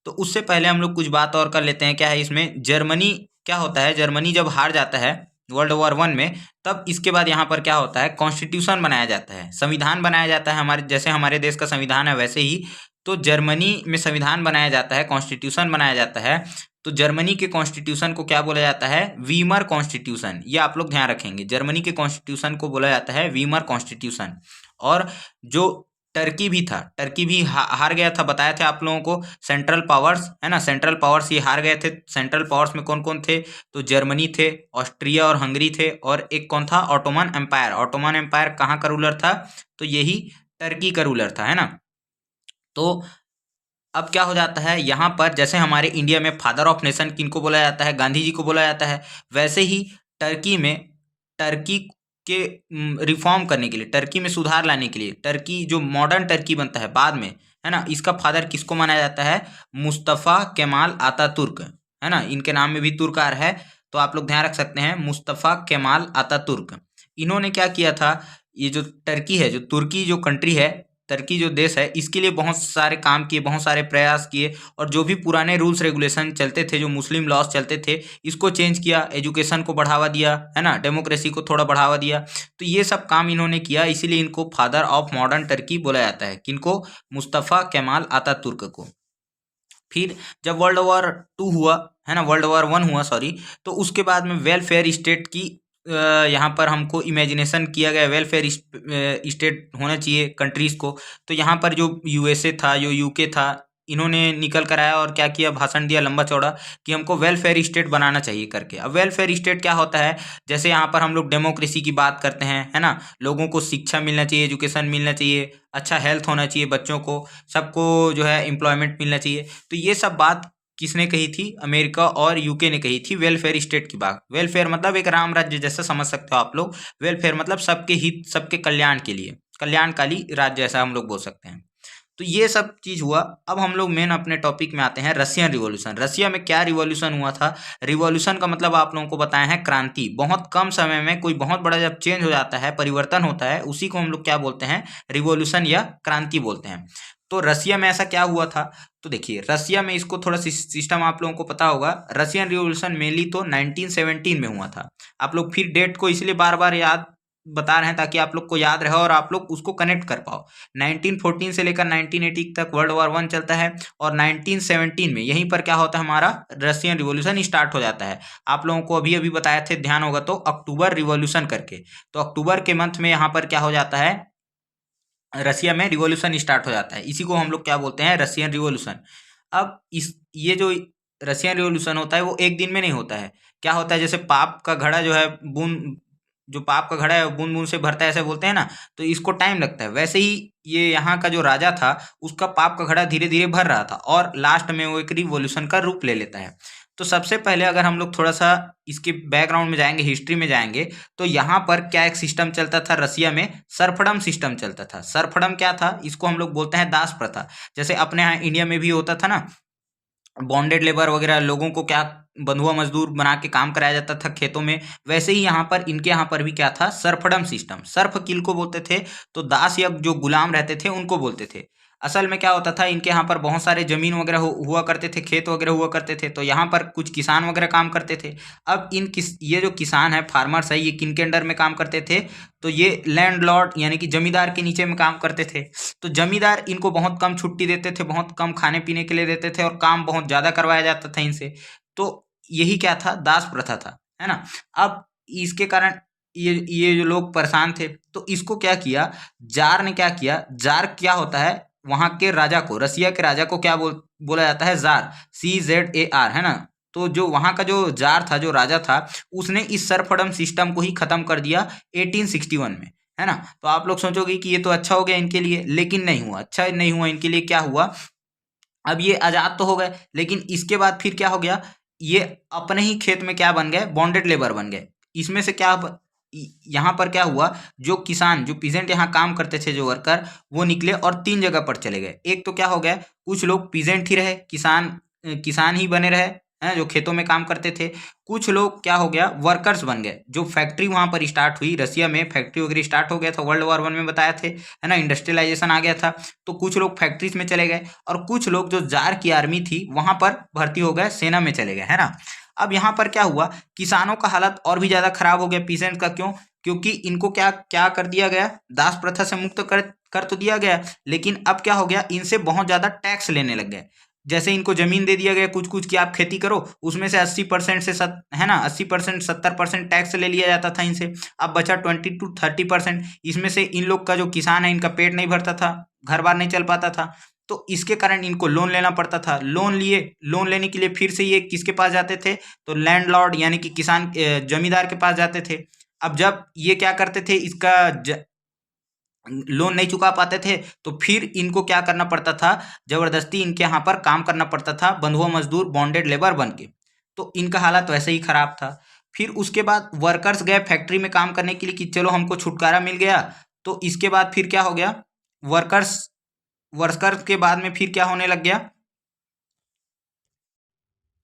तो उससे पहले हम लोग कुछ बात और कर लेते हैं। क्या है इसमें, जर्मनी क्या होता है, जर्मनी जब हार जाता है वर्ल्ड वॉर 1 में, तब इसके बाद यहाँ पर क्या होता है, कॉन्स्टिट्यूशन बनाया जाता है, संविधान बनाया जाता है। हमारे जैसे हमारे देश का संविधान है वैसे ही तो जर्मनी में संविधान बनाया जाता है, कॉन्स्टिट्यूशन बनाया जाता है। तो जर्मनी के कॉन्स्टिट्यूशन को क्या बोला जाता है, वीमर कॉन्स्टिट्यूशन। ये आप लोग ध्यान रखेंगे, जर्मनी के कॉन्स्टिट्यूशन को बोला जाता है वीमर कॉन्स्टिट्यूशन। और जो टर्की भी था, टर्की भी हार गया था, बताया था आप लोगों को। सेंट्रल पावर्स है ना, सेंट्रल पावर्स ये हार गए थे। सेंट्रल पावर्स में कौन कौन थे? तो जर्मनी थे, ऑस्ट्रिया और हंगरी थे, और एक कौन था? Ottoman empire. ऑटोमन एम्पायर कहाँ का रूलर था? तो यही टर्की का रूलर था, है ना। तो अब क्या हो जाता है यहाँ पर, जैसे हमारे इंडिया में फादर ऑफ नेशन किनको बोला जाता है? गांधी जी को बोला जाता है। वैसे ही टर्की में, टर्की के रिफॉर्म करने के लिए, टर्की में सुधार लाने के लिए, टर्की जो मॉडर्न टर्की बनता है बाद में, है ना, इसका फादर किसको माना जाता है? मुस्तफ़ा केमाल आतातुर्क, है ना। इनके नाम में भी तुर्क आ रहा है, तो आप लोग ध्यान रख सकते हैं, मुस्तफ़ा केमाल आतातुर्क। इन्होंने क्या किया था? ये जो टर्की है, जो तुर्की जो कंट्री है, टर्की जो देश है, इसके लिए बहुत सारे काम किए, बहुत सारे प्रयास किए, और जो भी पुराने रूल्स रेगुलेशन चलते थे, जो मुस्लिम लॉज चलते थे, इसको चेंज किया, एजुकेशन को बढ़ावा दिया, है ना, डेमोक्रेसी को थोड़ा बढ़ावा दिया। तो ये सब काम इन्होंने किया, इसीलिए इनको फादर ऑफ मॉडर्न टर्की बोला जाता है। किनको? मुस्तफ़ा केमाल आतातुर्क को। फिर जब वर्ल्ड वॉर टू हुआ, है ना, वर्ल्ड वॉर वन हुआ सॉरी, तो उसके बाद में वेलफेयर स्टेट की यहाँ पर हमको इमेजिनेशन किया गया, वेलफेयर स्टेट होना चाहिए कंट्रीज़ को। तो यहाँ पर जो यूएसए था, जो यूके था, इन्होंने निकल कर आया और क्या किया? भाषण दिया लंबा चौड़ा कि हमको वेलफेयर स्टेट बनाना चाहिए करके। अब वेलफेयर स्टेट क्या होता है? जैसे यहाँ पर हम लोग डेमोक्रेसी की बात करते हैं, है ना, लोगों को शिक्षा मिलना चाहिए, एजुकेशन मिलना चाहिए, अच्छा हेल्थ होना चाहिए बच्चों को, सबको जो है एम्प्लॉयमेंट मिलना चाहिए। तो ये सब बात किसने कही थी? अमेरिका और यूके ने कही थी, वेलफेयर स्टेट की बात। वेलफेयर मतलब एक राम राज्य जैसा समझ सकते हो आप लोग। वेलफेयर मतलब सबके हित, सबके कल्याण के लिए, कल्याणकारी राज्य ऐसा हम लोग बोल सकते हैं। तो ये सब चीज हुआ। अब हम लोग मेन अपने टॉपिक में आते हैं, रशियन रिवॉल्यूशन। रशिया में क्या रिवॉल्यूशन हुआ था? रिवॉल्यूशन का मतलब आप लोगों को बताया है क्रांति। बहुत कम समय में कोई बहुत बड़ा जब चेंज हो जाता है, परिवर्तन होता है, उसी को हम लोग क्या बोलते हैं? रिवॉल्यूशन या क्रांति बोलते हैं। तो रसिया में ऐसा क्या हुआ था? तो देखिए, रसिया में इसको थोड़ा सिस्टम आप लोगों को पता होगा। रशियन रिवॉल्यूशन मेनली तो 1917 में हुआ था। आप लोग फिर डेट को इसलिए बार बार याद बता रहे हैं ताकि आप लोग को याद रहे और आप लोग उसको कनेक्ट कर पाओ। 1914 से लेकर 1980 तक वर्ल्ड वॉर वन चलता है, और 1917 में यहीं पर क्या होता है? हमारा रशियन रिवॉल्यूशन स्टार्ट हो जाता है। आप लोगों को अभी अभी बताया थे, ध्यान होगा तो, अक्टूबर रिवॉल्यूशन करके। तो अक्टूबर के मंथ में यहाँ पर क्या हो जाता है? रसिया में रिवॉल्यूशन स्टार्ट हो जाता है। इसी को हम लोग क्या बोलते हैं? Russian revolution. अब इस ये जो रशियन रिवॉल्यूशन होता है वो एक दिन में नहीं होता है। क्या होता है? जैसे पाप का घड़ा जो है, बूंद, जो पाप का घड़ा है बूंद बूंद से भरता है, ऐसे बोलते हैं ना, तो इसको टाइम लगता है। वैसे ही ये यहाँ का जो राजा था, उसका पाप का घड़ा धीरे धीरे भर रहा था, और लास्ट में वो एक रिवॉल्यूशन का रूप ले लेता है। तो सबसे पहले अगर हम लोग थोड़ा सा इसके बैकग्राउंड में जाएंगे, हिस्ट्री में जाएंगे, तो यहाँ पर क्या एक सिस्टम चलता था रसिया में? सरफड़म सिस्टम चलता था। सरफड़म क्या था? इसको हम लोग बोलते हैं दास प्रथा। जैसे अपने यहाँ इंडिया में भी होता था ना, बॉन्डेड लेबर वगैरह, लोगों को क्या बंधुआ मजदूर बना के काम कराया जाता था खेतों में। वैसे ही यहाँ पर, इनके यहाँ पर भी क्या था? सरफड़म सिस्टम। सर्फ किल को बोलते थे, तो दास या जो गुलाम रहते थे उनको बोलते थे। असल में क्या होता था, इनके यहाँ पर बहुत सारे जमीन वगैरह हुआ करते थे, खेत वगैरह हुआ करते थे, तो यहाँ पर कुछ किसान वगैरह काम करते थे। अब ये जो किसान है, फार्मर्स है, ये किनके अंडर में काम करते थे? तो ये लैंडलॉर्ड यानी कि जमींदार के नीचे में काम करते थे। तो जमींदार इनको बहुत कम छुट्टी देते थे, बहुत कम खाने पीने के लिए देते थे, और काम बहुत ज़्यादा करवाया जाता था इनसे। तो यही क्या था? दास प्रथा था, है ना। अब इसके कारण ये जो लोग परेशान थे, तो इसको क्या किया? जार ने क्या किया? जार क्या होता है? वहाँ के राजा को, रसिया के राजा को क्या बोला जाता है? जार, CZAR, है ना। तो जो वहाँ का जो जार था, जो राजा था, उसने इस सरफड़म सिस्टम को ही खत्म कर दिया 1861 में, है ना। तो आप लोग सोचोगे कि ये तो अच्छा हो गया इनके लिए, लेकिन नहीं हुआ। अच्छा नहीं हुआ इनके लिए। क्या हुआ? अब ये आजाद तो हो गए, लेकिन इसके बाद फिर क्या हो गया? ये अपने ही खेत में क्या बन गए? बॉन्डेड लेबर बन गए। इसमें से क्या यहाँ पर क्या हुआ? जो किसान, जो पीजेंट यहाँ काम करते थे, जो वर्कर, वो निकले और 3 जगह पर चले गए। एक तो क्या हो गया? कुछ लोग पीजेंट ही रहे, किसान ही बने रहे हैं, जो खेतों में काम करते थे। कुछ लोग क्या हो गया? वर्कर्स बन गए। जो फैक्ट्री वहां पर स्टार्ट हुई, रसिया में फैक्ट्री वगैरह स्टार्ट हो गया था, वर्ल्ड वॉर वन में बताया थे, है ना, इंडस्ट्रियलाइजेशन आ गया था। तो कुछ लोग फैक्ट्रीज में चले गए, और कुछ लोग जो जार की आर्मी थी वहां पर भर्ती हो गए, सेना में चले गए, है ना। अब यहाँ पर क्या हुआ? किसानों का हालत और भी ज्यादा खराब हो गया, पीसेंट का। क्यों? क्योंकि इनको क्या क्या कर दिया गया? दास प्रथा से मुक्त कर तो दिया गया, लेकिन अब क्या हो गया? इनसे बहुत ज्यादा टैक्स लेने लग गए। जैसे इनको जमीन दे दिया गया कुछ कुछ कि आप खेती करो, उसमें से 80% से है ना 80% 70% टैक्स ले लिया जाता था इनसे। अब बचा 20 to 30%, इसमें से इन लोग का जो किसान है इनका पेट नहीं भरता था, घर बार नहीं चल पाता था, तो इसके कारण इनको लोन लेना पड़ता था। लोन लेने के लिए फिर से ये किसके पास जाते थे, तो लैंडलॉर्ड यानी कि किसान जमींदार के पास जाते थे। अब जब ये क्या करते थे, इसका लोन नहीं चुका पाते थे, तो फिर इनको क्या करना पड़ता था, जबरदस्ती इनके यहाँ पर काम करना पड़ता था, बंधुआ मजदूर बॉन्डेड लेबर बन के। तो इनका हालत वैसे ही खराब था। फिर उसके बाद वर्कर्स गए फैक्ट्री में काम करने के लिए कि चलो हमको छुटकारा मिल गया। तो इसके बाद फिर क्या हो गया, वर्कर्स वर्कर्स के बाद में फिर क्या होने लग गया,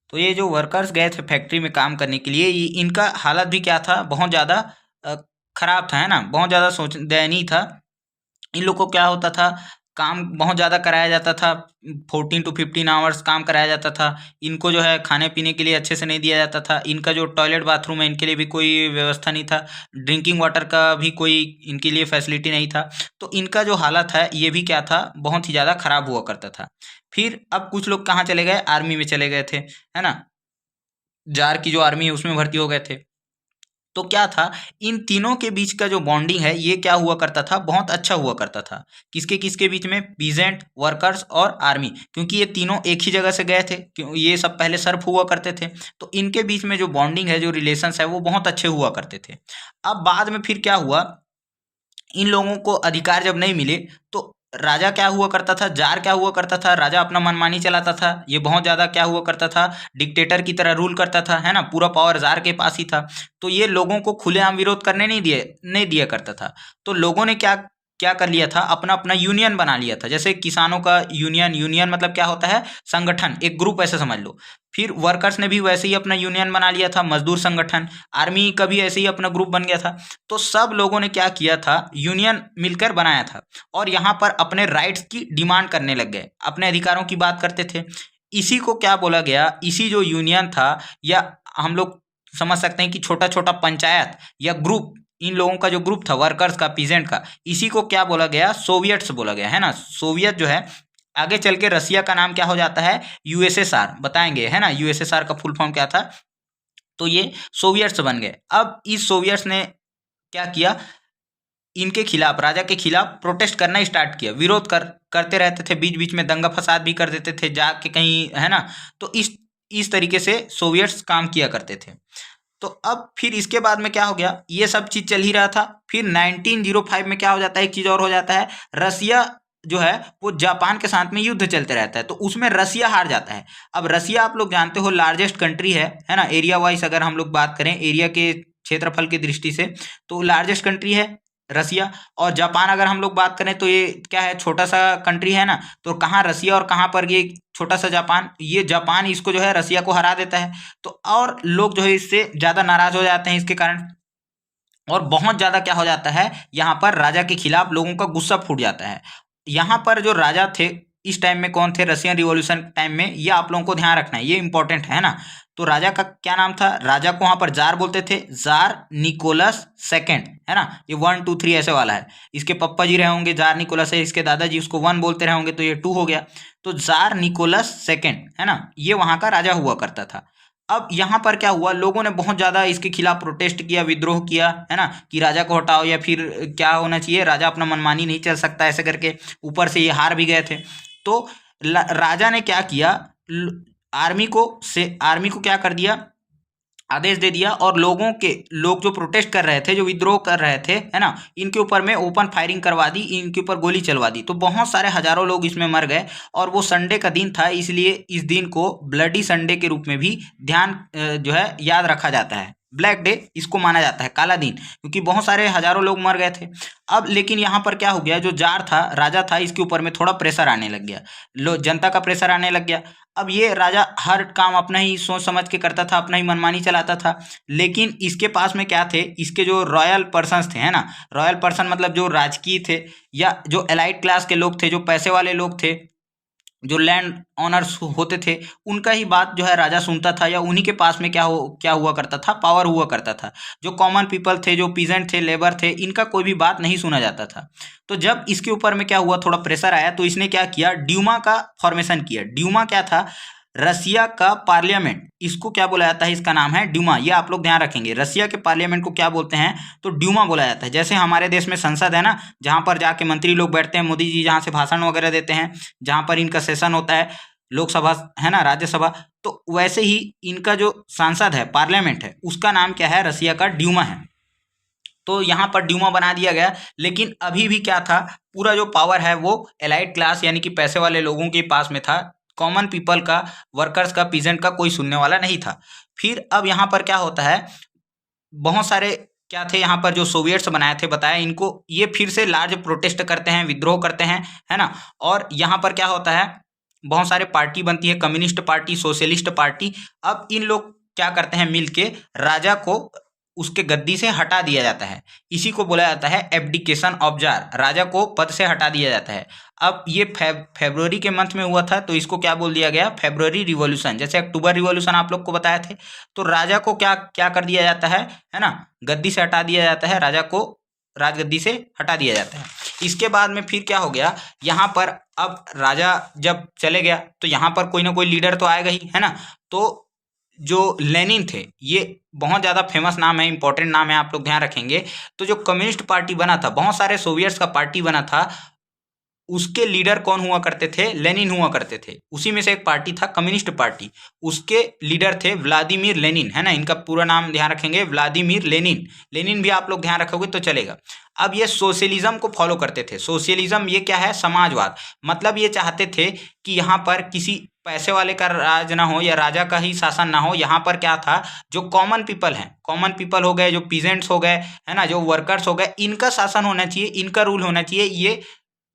तो ये जो वर्कर्स गए थे फैक्ट्री में काम करने के लिए, इनका हालत भी क्या था, बहुत ज़्यादा खराब था, है ना, बहुत ज़्यादा सोच दयनीय था। इन लोग को क्या होता था, काम बहुत ज़्यादा कराया जाता था, 14 to 15 आवर्स काम कराया जाता था। इनको जो है खाने पीने के लिए अच्छे से नहीं दिया जाता था। इनका जो टॉयलेट बाथरूम है इनके लिए भी कोई व्यवस्था नहीं था। ड्रिंकिंग वाटर का भी कोई इनके लिए फैसिलिटी नहीं था। तो इनका जो हालत है ये भी क्या था, बहुत ही ज़्यादा खराब हुआ करता था। फिर अब कुछ लोग कहाँ चले गए, आर्मी में चले गए थे, है ना, जार की जो आर्मी है उसमें भर्ती हो गए थे। तो क्या था, इन तीनों के बीच का जो बॉन्डिंग है ये क्या हुआ करता था, बहुत अच्छा हुआ करता था। किसके किसके बीच में, पीजेंट, वर्कर्स और आर्मी, क्योंकि ये तीनों एक ही जगह से गए थे, क्यों ये सब पहले सर्फ हुआ करते थे। तो इनके बीच में जो बॉन्डिंग है, जो रिलेशंस है वो बहुत अच्छे हुआ करते थे। अब बाद में फिर क्या हुआ, इन लोगों को अधिकार जब नहीं मिले, तो राजा क्या हुआ करता था, जार क्या हुआ करता था, राजा अपना मनमानी चलाता था। ये बहुत ज़्यादा क्या हुआ करता था, डिक्टेटर की तरह रूल करता था, है ना, पूरा पावर जार के पास ही था। तो ये लोगों को खुलेआम विरोध करने नहीं दिया करता था। तो लोगों ने क्या क्या कर लिया था, अपना अपना यूनियन बना लिया था। जैसे किसानों का यूनियन, यूनियन मतलब क्या होता है, संगठन, एक ग्रुप ऐसे समझ लो। फिर वर्कर्स ने भी वैसे ही अपना यूनियन बना लिया था, मजदूर संगठन। आर्मी का भी ऐसे ही अपना ग्रुप बन गया था। तो सब लोगों ने क्या किया था, यूनियन मिलकर बनाया था, और यहाँ पर अपने राइट्स की डिमांड करने लग गए, अपने अधिकारों की बात करते थे। इसी को क्या बोला गया, इसी जो यूनियन था, या हम लोग समझ सकते हैं कि छोटा छोटा पंचायत या ग्रुप, इन लोगों का जो ग्रुप था वर्कर्स का, पीजेंट का, इसी को क्या बोला गया, सोवियट्स बोला गया, है ना। सोवियत जो है, आगे चल के रसिया का नाम क्या हो जाता है, यूएसएसआर बताएंगे, है ना। यूएसएसआर का फुल फॉर्म क्या था, तो ये सोवियट्स बन गए। अब इस सोवियट्स ने क्या किया, इनके खिलाफ, राजा के खिलाफ प्रोटेस्ट करना स्टार्ट किया, विरोध करते रहते थे, बीच बीच में दंगा फसाद भी कर देते थे जाके कहीं, है ना। तो इस तरीके से सोवियट्स काम किया करते थे। तो अब फिर इसके बाद में क्या हो गया, ये सब चीज चल ही रहा था। फिर 1905 में क्या हो जाता है, एक चीज और हो जाता है, रसिया जो है वो जापान के साथ में युद्ध चलते रहता है, तो उसमें रसिया हार जाता है। अब रसिया आप लोग जानते हो लार्जेस्ट कंट्री है ना, एरिया वाइज अगर हम लोग बात करें, एरिया के क्षेत्रफल की दृष्टि से, तो लार्जेस्ट कंट्री है रसिया। और जापान अगर हम लोग बात करें तो ये क्या है, छोटा सा कंट्री है ना। तो कहाँ रसिया और कहाँ पर ये छोटा सा जापान, ये जापान इसको जो है रसिया को हरा देता है। तो और लोग जो है इससे ज़्यादा नाराज हो जाते हैं इसके कारण, और बहुत ज़्यादा क्या हो जाता है, यहाँ पर राजा के खिलाफ लोगों का गुस्सा फूट जाता है। यहाँ पर जो राजा थे इस टाइम में कौन थे, रशियन रिवॉल्यूशन टाइम में, ये आप लोगों को ध्यान रखना है, ये इंपॉर्टेंट है ना। तो राजा का क्या नाम था, राजा को वहाँ पर जार बोलते थे, जार निकोलस सेकेंड, है ना। ये 1 2 3 ऐसे वाला है। इसके पप्पा जी रहे होंगे जार निकोलस है, इसके दादाजी उसको 1 बोलते रहे होंगे, तो ये 2 हो गया। तो जार निकोलस सेकेंड, है ना, ये वहाँ का राजा हुआ करता था। अब यहाँ पर क्या हुआ, लोगों ने बहुत ज़्यादा इसके खिलाफ प्रोटेस्ट किया, विद्रोह किया, है ना, कि राजा को हटाओ, या फिर क्या होना चाहिए, राजा अपना मनमानी नहीं चल सकता ऐसे करके। ऊपर से ये हार भी गए थे। तो राजा ने क्या किया, आर्मी को क्या कर दिया, आदेश दे दिया, और लोग जो प्रोटेस्ट कर रहे थे, जो विद्रोह कर रहे थे, है ना, इनके ऊपर में ओपन फायरिंग करवा दी, इनके ऊपर गोली चलवा दी। तो बहुत सारे हजारों लोग इसमें मर गए। और वो संडे का दिन था, इसलिए इस दिन को ब्लडी संडे के रूप में भी जो है याद रखा जाता है। ब्लैक डे इसको माना जाता है, काला दिन, क्योंकि बहुत सारे हजारों लोग मर गए थे। अब लेकिन यहाँ पर क्या हो गया, जो जार था, राजा था, इसके ऊपर में थोड़ा प्रेशर आने लग गया, जनता का प्रेशर आने लग गया। अब ये राजा हर काम अपना ही सोच समझ के करता था, अपना ही मनमानी चलाता था। लेकिन इसके पास में क्या थे, इसके जो रॉयल पर्सन्स थे, है ना, रॉयल पर्सन मतलब जो राजकीय थे, या जो एलाइट क्लास के लोग थे, जो पैसे वाले लोग थे, जो लैंड ऑनर्स होते थे उनका ही बात जो है राजा सुनता था, या उन्हीं के पास में क्या हुआ करता था, पावर हुआ करता था। जो कॉमन पीपल थे, जो पीजेंट थे, लेबर थे, इनका कोई भी बात नहीं सुना जाता था। तो जब इसके ऊपर में क्या हुआ, थोड़ा प्रेशर आया, तो इसने क्या किया, ड्यूमा का फॉर्मेशन किया। ड्यूमा क्या था, रसिया का पार्लियामेंट, इसको क्या बोला जाता है, इसका नाम है ड्यूमा। ये आप लोग ध्यान रखेंगे, रसिया के पार्लियामेंट को क्या बोलते हैं, तो ड्यूमा बोला जाता है। जैसे हमारे देश में संसद है ना, जहाँ पर जाके मंत्री लोग बैठते हैं, मोदी जी जहाँ से भाषण वगैरह देते हैं, जहाँ पर इनका सेशन होता है, लोकसभा है ना, राज्यसभा, तो वैसे ही इनका जो सांसद है, पार्लियामेंट है, उसका नाम क्या है, रसिया का ड्यूमा है। तो यहाँ पर ड्यूमा बना दिया गया। लेकिन अभी भी क्या था, पूरा जो पावर है वो एलाइट क्लास यानी कि पैसे वाले लोगों के पास में था। कॉमन पीपल का, वर्कर्स का, पीजेंट का कोई सुनने वाला नहीं था। फिर अब यहाँ पर क्या होता है, बहुत सारे क्या थे यहाँ पर जो सोवियट्स बनाए थे, बताया इनको, ये फिर से लार्ज प्रोटेस्ट करते हैं, विद्रोह करते हैं, है ना। और यहाँ पर क्या होता है, बहुत सारे पार्टी बनती है, कम्युनिस्ट पार्टी, सोशलिस्ट पार्टी। अब इन लोग क्या करते हैं, मिलके राजा को उसके गद्दी से हटा दिया जाता है। इसी को बोला जाता है एब्डिकेशन ऑफ जार, राजा को पद से हटा दिया जाता है। अब ये फेब्रुवरी के मंथ में हुआ था, तो इसको क्या बोल दिया गया, फेब्रुवरी रिवॉल्यूशन। जैसे अक्टूबर रिवॉल्यूशन आप लोग को बताया थे, तो राजा को क्या क्या कर दिया जाता है ना, गद्दी से हटा दिया जाता है, राजा को राजगद्दी से हटा दिया जाता है। इसके बाद में फिर क्या हो गया, यहाँ पर अब राजा जब चले गया तो यहाँ पर कोई ना कोई लीडर तो आएगा ही, है ना। तो जो लेनिन थे, ये बहुत ज़्यादा फेमस नाम है, इंपॉर्टेंट नाम है, आप लोग ध्यान रखेंगे। तो जो कम्युनिस्ट पार्टी बना था, बहुत सारे सोवियट्स का पार्टी बना था, उसके लीडर कौन हुआ करते थे, लेनिन हुआ करते थे। उसी में से एक पार्टी था कम्युनिस्ट पार्टी, उसके लीडर थे व्लादिमीर लेनिन, है ना। इनका पूरा नाम ध्यान रखेंगे, व्लादिमीर लेनिन। लेनिन भी आप लोग ध्यान रखोगे तो चलेगा। अब ये सोशलिज्म को फॉलो करते थे। सोशलिज्म ये क्या है, समाजवाद। मतलब ये चाहते थे कि यहाँ पर किसी पैसे वाले का राज ना हो, या राजा का ही शासन ना हो। यहाँ पर क्या था, जो कॉमन पीपल हैं, कॉमन पीपल हो गए, जो पीजेंट्स हो गए, है ना, जो वर्कर्स हो गए, इनका शासन होना चाहिए, इनका रूल होना चाहिए। ये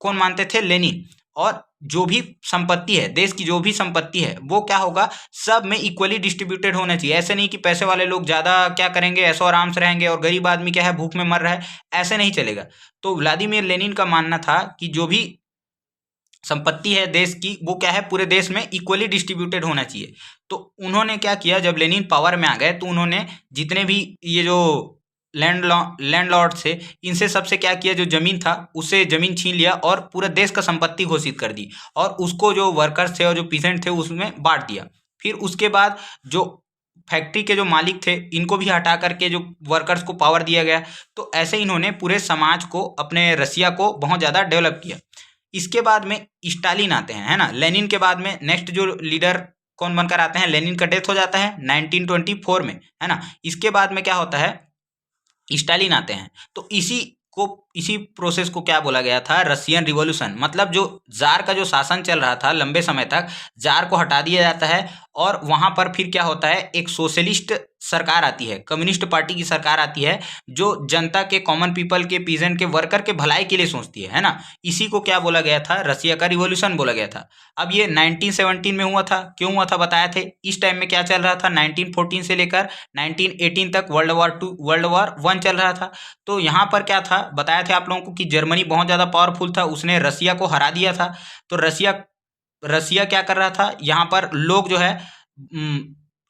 कौन मानते थे, लेनिन। और जो भी संपत्ति है, देश की जो भी संपत्ति है, वो क्या होगा, सब में इक्वली डिस्ट्रीब्यूटेड होना चाहिए। ऐसे नहीं कि पैसे वाले लोग ज़्यादा क्या करेंगे, ऐशो आराम से रहेंगे, और गरीब आदमी क्या है, भूख में मर रहा है, ऐसे नहीं चलेगा। तो व्लादिमीर लेनिन का मानना था कि जो भी संपत्ति है देश की, वो क्या है, पूरे देश में इक्वली डिस्ट्रीब्यूटेड होना चाहिए। तो उन्होंने क्या किया, जब लेनिन पावर में आ गए, तो उन्होंने जितने भी ये जो लैंडलॉर्ड थे, इनसे सबसे क्या किया, जो जमीन था उससे जमीन छीन लिया और पूरा देश का संपत्ति घोषित कर दी, और उसको जो वर्कर्स थे और जो पीसेंट थे उसमें बांट दिया। फिर उसके बाद जो फैक्ट्री के जो मालिक थे, इनको भी हटा करके जो वर्कर्स को पावर दिया गया। तो ऐसे इन्होंने पूरे समाज को, अपने रसिया को बहुत ज़्यादा डेवलप किया। इसके बाद में स्टालिन आते हैं, है ना। लेनिन के बाद में नेक्स्ट जो लीडर कौन बनकर आते हैं, लेनिन का डेथ हो जाता है 1924 में, है ना। इसके बाद में क्या होता है, स्टालिन आते हैं। तो इसी प्रोसेस को क्या बोला गया था, रशियन रिवॉल्यूशन। मतलब जो जार का जो शासन चल रहा था लंबे समय तक, जार को हटा दिया जाता है, और वहाँ पर फिर क्या होता है, एक सोशलिस्ट सरकार आती है, कम्युनिस्ट पार्टी की सरकार आती है, जो जनता के, कॉमन पीपल के, पीजेंट के, वर्कर के भलाई के लिए सोचती है ना। इसी को क्या बोला गया था, रसिया का रिवॉल्यूशन बोला गया था। अब ये 1917 में हुआ था। क्यों हुआ था बताया थे। इस टाइम में क्या चल रहा था, 1914 से लेकर 1918 तक वर्ल्ड वॉर 1 चल रहा था। तो यहाँ पर क्या था, बताया था आप लोगों को कि जर्मनी बहुत ज़्यादा पावरफुल था, उसने रसिया को हरा दिया था। तो रसिया क्या कर रहा था, यहाँ पर लोग जो है,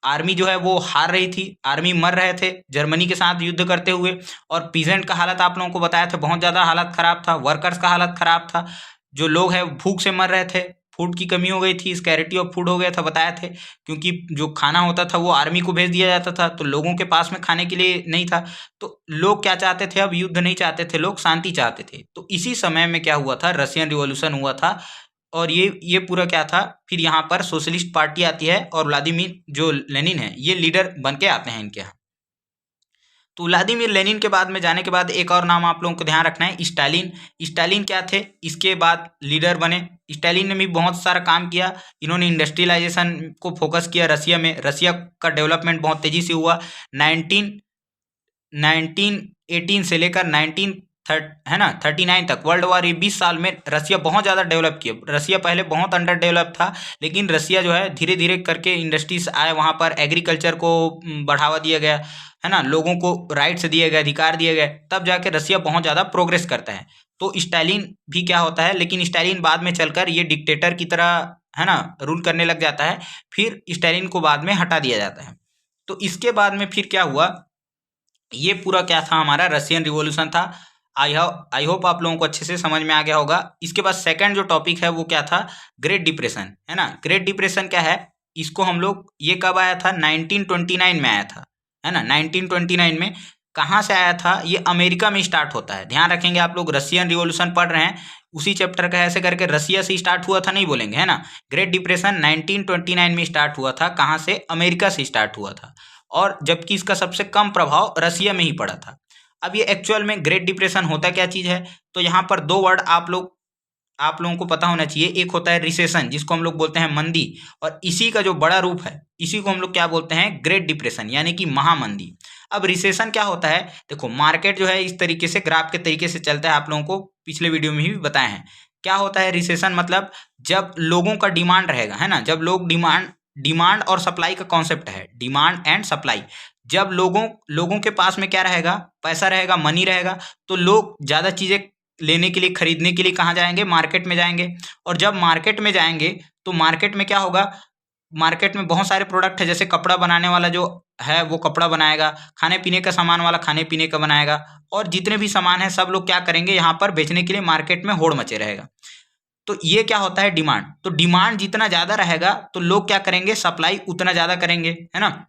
आर्मी जो है वो हार रही थी, आर्मी मर रहे थे जर्मनी के साथ युद्ध करते हुए। और पीजेंट का हालत आप लोगों को बताया था, बहुत ज़्यादा हालत ख़राब था, वर्कर्स का हालत ख़राब था, जो लोग हैं भूख से मर रहे थे, फूड की कमी हो गई थी, स्कैरिटी ऑफ फूड हो गया था, बताया थे। क्योंकि जो खाना होता था वो आर्मी को भेज दिया जाता था, तो लोगों के पास में खाने के लिए नहीं था। तो लोग क्या चाहते थे, अब युद्ध नहीं चाहते थे, लोग शांति चाहते थे। तो इसी समय में क्या हुआ था, रशियन रिवॉल्यूशन हुआ था। और ये पूरा क्या था, फिर यहाँ पर सोशलिस्ट पार्टी आती है, और व्लादिमीर जो लेनिन है, ये लीडर बन के आते हैं इनके यहाँ। तो व्लादिमीर लेनिन के बाद में जाने के बाद एक और नाम आप लोगों को ध्यान रखना है, स्टालिन। स्टालिन क्या थे, इसके बाद लीडर बने। स्टालिन ने भी बहुत सारा काम किया। इन्होंने इंडस्ट्रियलाइजेशन को फोकस किया रसिया में, रसिया का डेवलपमेंट बहुत तेज़ी से हुआ। 1918 से लेकर 1939 तक, वर्ल्ड वॉर, ये 20 साल में रसिया बहुत ज़्यादा डेवलप किया। रसिया पहले बहुत अंडर डेवलप था, लेकिन रसिया जो है धीरे धीरे करके इंडस्ट्रीज आए, वहाँ पर एग्रीकल्चर को बढ़ावा दिया गया, है ना, लोगों को राइट्स दिए गए, अधिकार दिए गए, तब जाके रसिया बहुत ज़्यादा प्रोग्रेस करता है। तो स्टालिन भी क्या होता है, लेकिन स्टालिन बाद में चलकर ये डिक्टेटर की तरह है ना, रूल करने लग जाता है। फिर स्टालिन को बाद में हटा दिया जाता है। तो इसके बाद में फिर क्या हुआ, ये पूरा क्या था, हमारा रशियन रिवॉल्यूशन था। आई होप आप लोगों को अच्छे से समझ में आ गया होगा। इसके बाद सेकंड जो टॉपिक है वो क्या था, ग्रेट डिप्रेशन, है ना। ग्रेट डिप्रेशन क्या है, इसको हम लोग, ये कब आया था, 1929 में आया था, है ना। 1929 में कहाँ से आया था, ये अमेरिका में स्टार्ट होता है। ध्यान रखेंगे आप लोग, रशियन रिवॉल्यूशन पढ़ रहे हैं, उसी चैप्टर का ऐसे करके रसिया से स्टार्ट हुआ था नहीं बोलेंगे, है ना। ग्रेट डिप्रेशन 1929 में स्टार्ट हुआ था, कहाँ से, अमेरिका से स्टार्ट हुआ था, और जबकि इसका सबसे कम प्रभाव रसिया में ही पड़ा था। अब ये एक्चुअल में ग्रेट डिप्रेशन होता क्या चीज़ है, तो यहाँ पर दो वर्ड आप लोगों को पता होना चाहिए। एक होता है रिसेशन, जिसको हम लोग बोलते हैं मंदी, और इसी का जो बड़ा रूप है, इसी को हम लोग क्या बोलते हैं, ग्रेट डिप्रेशन, यानी कि महामंदी। अब रिसेशन क्या होता है, देखो मार्केट जो है इस तरीके से ग्राफ के तरीके से चलता है, आप लोगों को पिछले वीडियो में भी बताए हैं। क्या होता है रिसेशन, मतलब जब लोगों का डिमांड रहेगा, है ना, जब लोग डिमांड और सप्लाई का कॉन्सेप्ट है, डिमांड एंड सप्लाई। जब लोगों के पास में क्या रहेगा, पैसा रहेगा, मनी रहेगा, तो लोग ज़्यादा चीज़ें लेने के लिए, खरीदने के लिए कहाँ जाएंगे, मार्केट में जाएंगे। और जब मार्केट में जाएंगे तो मार्केट में क्या होगा, मार्केट में बहुत सारे प्रोडक्ट है, जैसे कपड़ा बनाने वाला जो है वो कपड़ा बनाएगा, खाने पीने का सामान वाला खाने पीने का बनाएगा, और जितने भी सामान है सब लोग क्या करेंगे, यहाँ पर बेचने के लिए मार्केट में होड़ मचे रहेगा। तो ये क्या होता है, डिमांड। तो डिमांड जितना ज़्यादा रहेगा तो लोग क्या करेंगे, सप्लाई उतना ज़्यादा करेंगे, है ना।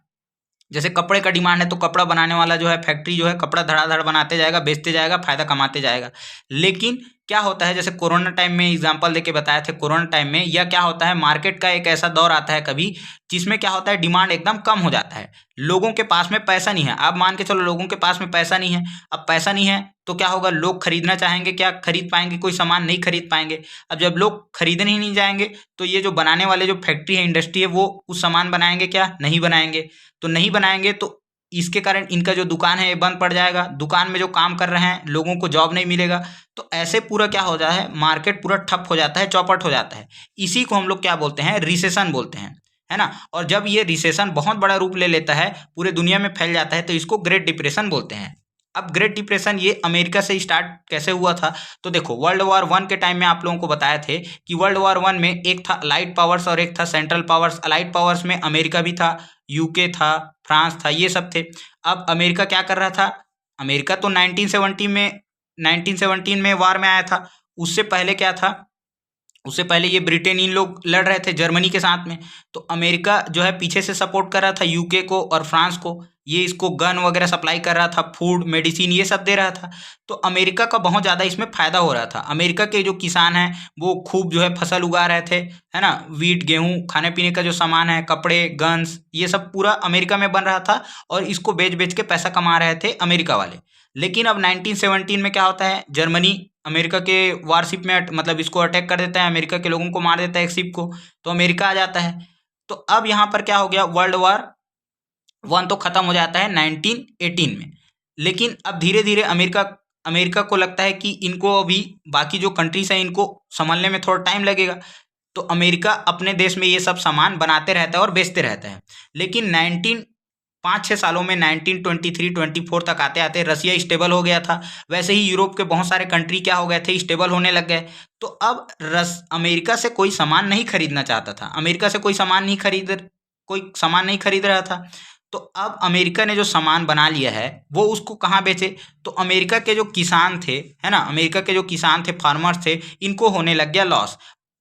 जैसे कपड़े का डिमांड है तो कपड़ा बनाने वाला जो है, फैक्ट्री जो है, कपड़ा धड़ाधड़ बनाते जाएगा, बेचते जाएगा, फायदा कमाते जाएगा। लेकिन क्या होता है, जैसे कोरोना टाइम में एग्जांपल देके बताए थे, कोरोना टाइम में या क्या होता है, मार्केट का एक ऐसा दौर आता है कभी, जिसमें क्या होता है, डिमांड एकदम कम हो जाता है, लोगों के पास में पैसा नहीं है। आप मान के चलो लोगों के पास में पैसा नहीं है, अब पैसा नहीं है तो क्या होगा, लोग खरीदना चाहेंगे, क्या खरीद पाएंगे, कोई सामान नहीं खरीद पाएंगे। अब जब लोग खरीदने ही नहीं जाएंगे तो ये जो बनाने वाले जो फैक्ट्री है, इंडस्ट्री है, वो उस सामान बनाएंगे क्या, नहीं बनाएंगे। तो नहीं बनाएंगे तो इसके कारण इनका जो दुकान है ये बंद पड़ जाएगा, दुकान में जो काम कर रहे हैं लोगों को जॉब नहीं मिलेगा। तो ऐसे पूरा क्या हो जाता है, मार्केट पूरा ठप हो जाता है, चौपट हो जाता है। इसी को हम लोग क्या बोलते हैं, रिसेशन बोलते हैं, है ना। और जब ये रिसेशन बहुत बड़ा रूप ले लेता है, पूरे दुनिया में फैल जाता है, तो इसको ग्रेट डिप्रेशन बोलते हैं। अब ग्रेट डिप्रेशन ये अमेरिका से स्टार्ट कैसे हुआ था, तो देखो वर्ल्ड वॉर वन के टाइम में आप लोगों को बताया थे कि वर्ल्ड वॉर वन में एक था अलाइड पावर्स और एक था सेंट्रल पावर्स। अलाइड पावर्स में अमेरिका भी था, यूके था, फ्रांस था, ये सब थे। अब अमेरिका क्या कर रहा था, अमेरिका तो 1917 में वार में आया था। उससे पहले क्या था, उससे पहले ये ब्रिटेन, इन लोग लड़ रहे थे जर्मनी के साथ में। तो अमेरिका जो है पीछे से सपोर्ट कर रहा था यूके को और फ्रांस को, ये इसको गन वगैरह सप्लाई कर रहा था, फूड मेडिसिन ये सब दे रहा था। तो अमेरिका का बहुत ज़्यादा इसमें फ़ायदा हो रहा था। अमेरिका के जो किसान हैं वो खूब जो है फसल उगा रहे थे, है ना, वीट, गेहूँ, खाने पीने का जो सामान है, कपड़े, गन्स, ये सब पूरा अमेरिका में बन रहा था, और इसको बेच बेच के पैसा कमा रहे थे अमेरिका वाले। लेकिन अब 1917 में क्या होता है, जर्मनी अमेरिका के वारशिप में मतलब इसको अटैक कर देता है, अमेरिका के लोगों को मार देता है, एक शिप को, तो अमेरिका आ जाता है। तो अब यहाँ पर क्या हो गया, वर्ल्ड वॉर वन तो खत्म हो जाता है 1918 में। लेकिन अब धीरे धीरे अमेरिका को लगता है कि इनको अभी बाकी जो कंट्रीज हैं इनको संभलने में थोड़ा टाइम लगेगा। तो अमेरिका अपने देश में ये सब सामान बनाते रहता है और बेचते रहता है। लेकिन 5-6 सालों में 1923-24 तक आते आते रसिया स्टेबल हो गया था। वैसे ही यूरोप के बहुत सारे कंट्री क्या हो गए थे, स्टेबल होने लग गए। तो अब अमेरिका से कोई सामान नहीं खरीदना चाहता था, अमेरिका से कोई सामान नहीं खरीद रहा था। तो अब अमेरिका ने जो सामान बना लिया है वो उसको कहाँ बेचे, तो अमेरिका के जो किसान थे, है ना, अमेरिका के जो किसान थे, फार्मर्स थे, इनको होने लग गया लॉस।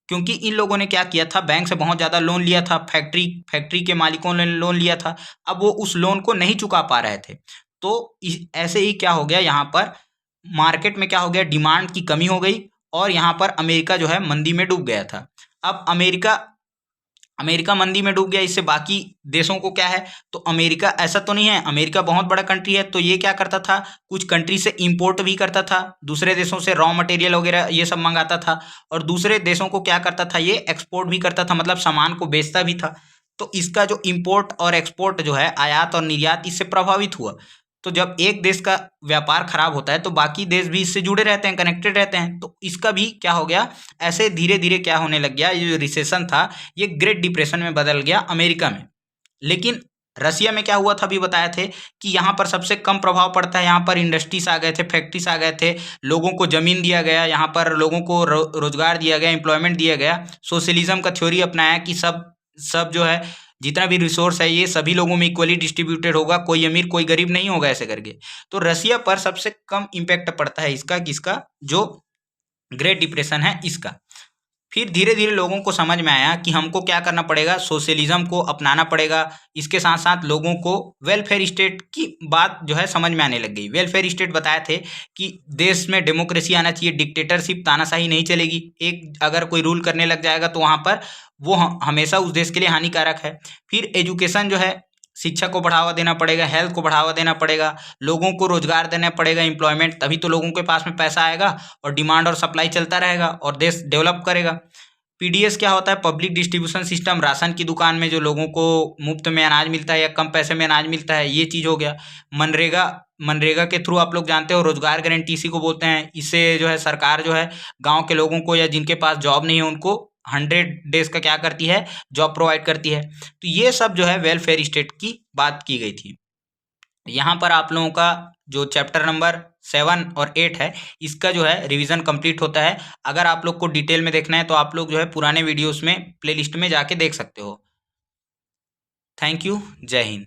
क्योंकि इन लोगों ने क्या किया था, बैंक से बहुत ज़्यादा लोन लिया था, फैक्ट्री के मालिकों ने लोन लिया था। अब वो उस लोन को नहीं चुका पा रहे थे। तो ऐसे ही क्या हो गया, यहाँ पर मार्केट में क्या हो गया, डिमांड की कमी हो गई, और यहाँ पर अमेरिका जो है मंदी में डूब गया था। अब अमेरिका मंदी में डूब गया, इससे बाकी देशों को क्या है, तो अमेरिका ऐसा तो नहीं है, अमेरिका बहुत बड़ा कंट्री है, तो ये क्या करता था, कुछ कंट्री से इंपोर्ट भी करता था, दूसरे देशों से रॉ मटेरियल वगैरह ये सब मंगाता था, और दूसरे देशों को क्या करता था, ये एक्सपोर्ट भी करता था, मतलब सामान को बेचता भी था। तो इसका जो इंपोर्ट और एक्सपोर्ट जो है, आयात और निर्यात, इससे प्रभावित हुआ। तो जब एक देश का व्यापार खराब होता है तो बाकी देश भी इससे जुड़े रहते हैं, कनेक्टेड रहते हैं। तो इसका भी क्या हो गया, ऐसे धीरे धीरे क्या होने लग गया, ये जो रिसेशन था ये ग्रेट डिप्रेशन में बदल गया अमेरिका में। लेकिन रसिया में क्या हुआ था अभी बताए थे कि यहाँ पर सबसे कम प्रभाव पड़ता है, यहाँ पर इंडस्ट्रीज आ गए थे, फैक्ट्रीज आ गए थे, लोगों को जमीन दिया गया, यहाँ पर लोगों को रोजगार दिया गया, एम्प्लॉयमेंट दिया गया, सोशलिज्म का थ्योरी अपनाया कि सब सब जो है जितना भी रिसोर्स है ये सभी लोगों में इक्वली डिस्ट्रीब्यूटेड होगा, कोई अमीर कोई गरीब नहीं होगा ऐसे करके। तो रसिया पर सबसे कम इम्पैक्ट पड़ता है इसका, किसका, जो ग्रेट डिप्रेशन है इसका। फिर धीरे धीरे लोगों को समझ में आया कि हमको क्या करना पड़ेगा, सोशलिज्म को अपनाना पड़ेगा। इसके साथ साथ लोगों को वेलफेयर स्टेट की बात जो है समझ में आने लग गई। वेलफेयर स्टेट बताए थे कि देश में डेमोक्रेसी आना चाहिए, डिक्टेटरशिप तानाशाही नहीं चलेगी। एक अगर कोई रूल करने लग जाएगा तो वहाँ पर वो हमेशा उस देश के लिए हानिकारक है। फिर एजुकेशन जो है, शिक्षा को बढ़ावा देना पड़ेगा, हेल्थ को बढ़ावा देना पड़ेगा, लोगों को रोजगार देना पड़ेगा, एम्प्लॉयमेंट, तभी तो लोगों के पास में पैसा आएगा और डिमांड और सप्लाई चलता रहेगा और देश डेवलप करेगा। पीडीएस क्या होता है, पब्लिक डिस्ट्रीब्यूशन सिस्टम, राशन की दुकान में जो लोगों को मुफ्त में अनाज मिलता है या कम पैसे में अनाज मिलता है, ये चीज़ हो गया। मनरेगा, मनरेगा के थ्रू आप लोग जानते हो रोजगार गारंटी इसी को बोलते हैं। इससे जो है सरकार जो है गांव के लोगों को या जिनके पास जॉब नहीं है उनको 100 डेज का क्या करती है, जॉब प्रोवाइड करती है। तो ये सब जो है वेलफेयर स्टेट की बात की गई थी। यहाँ पर आप लोगों का जो चैप्टर नंबर 7 और 8 है इसका जो है रिवीजन कंप्लीट होता है। अगर आप लोग को डिटेल में देखना है तो आप लोग जो है पुराने वीडियोस में प्लेलिस्ट में जाके देख सकते हो। थैंक यू, जय हिंद।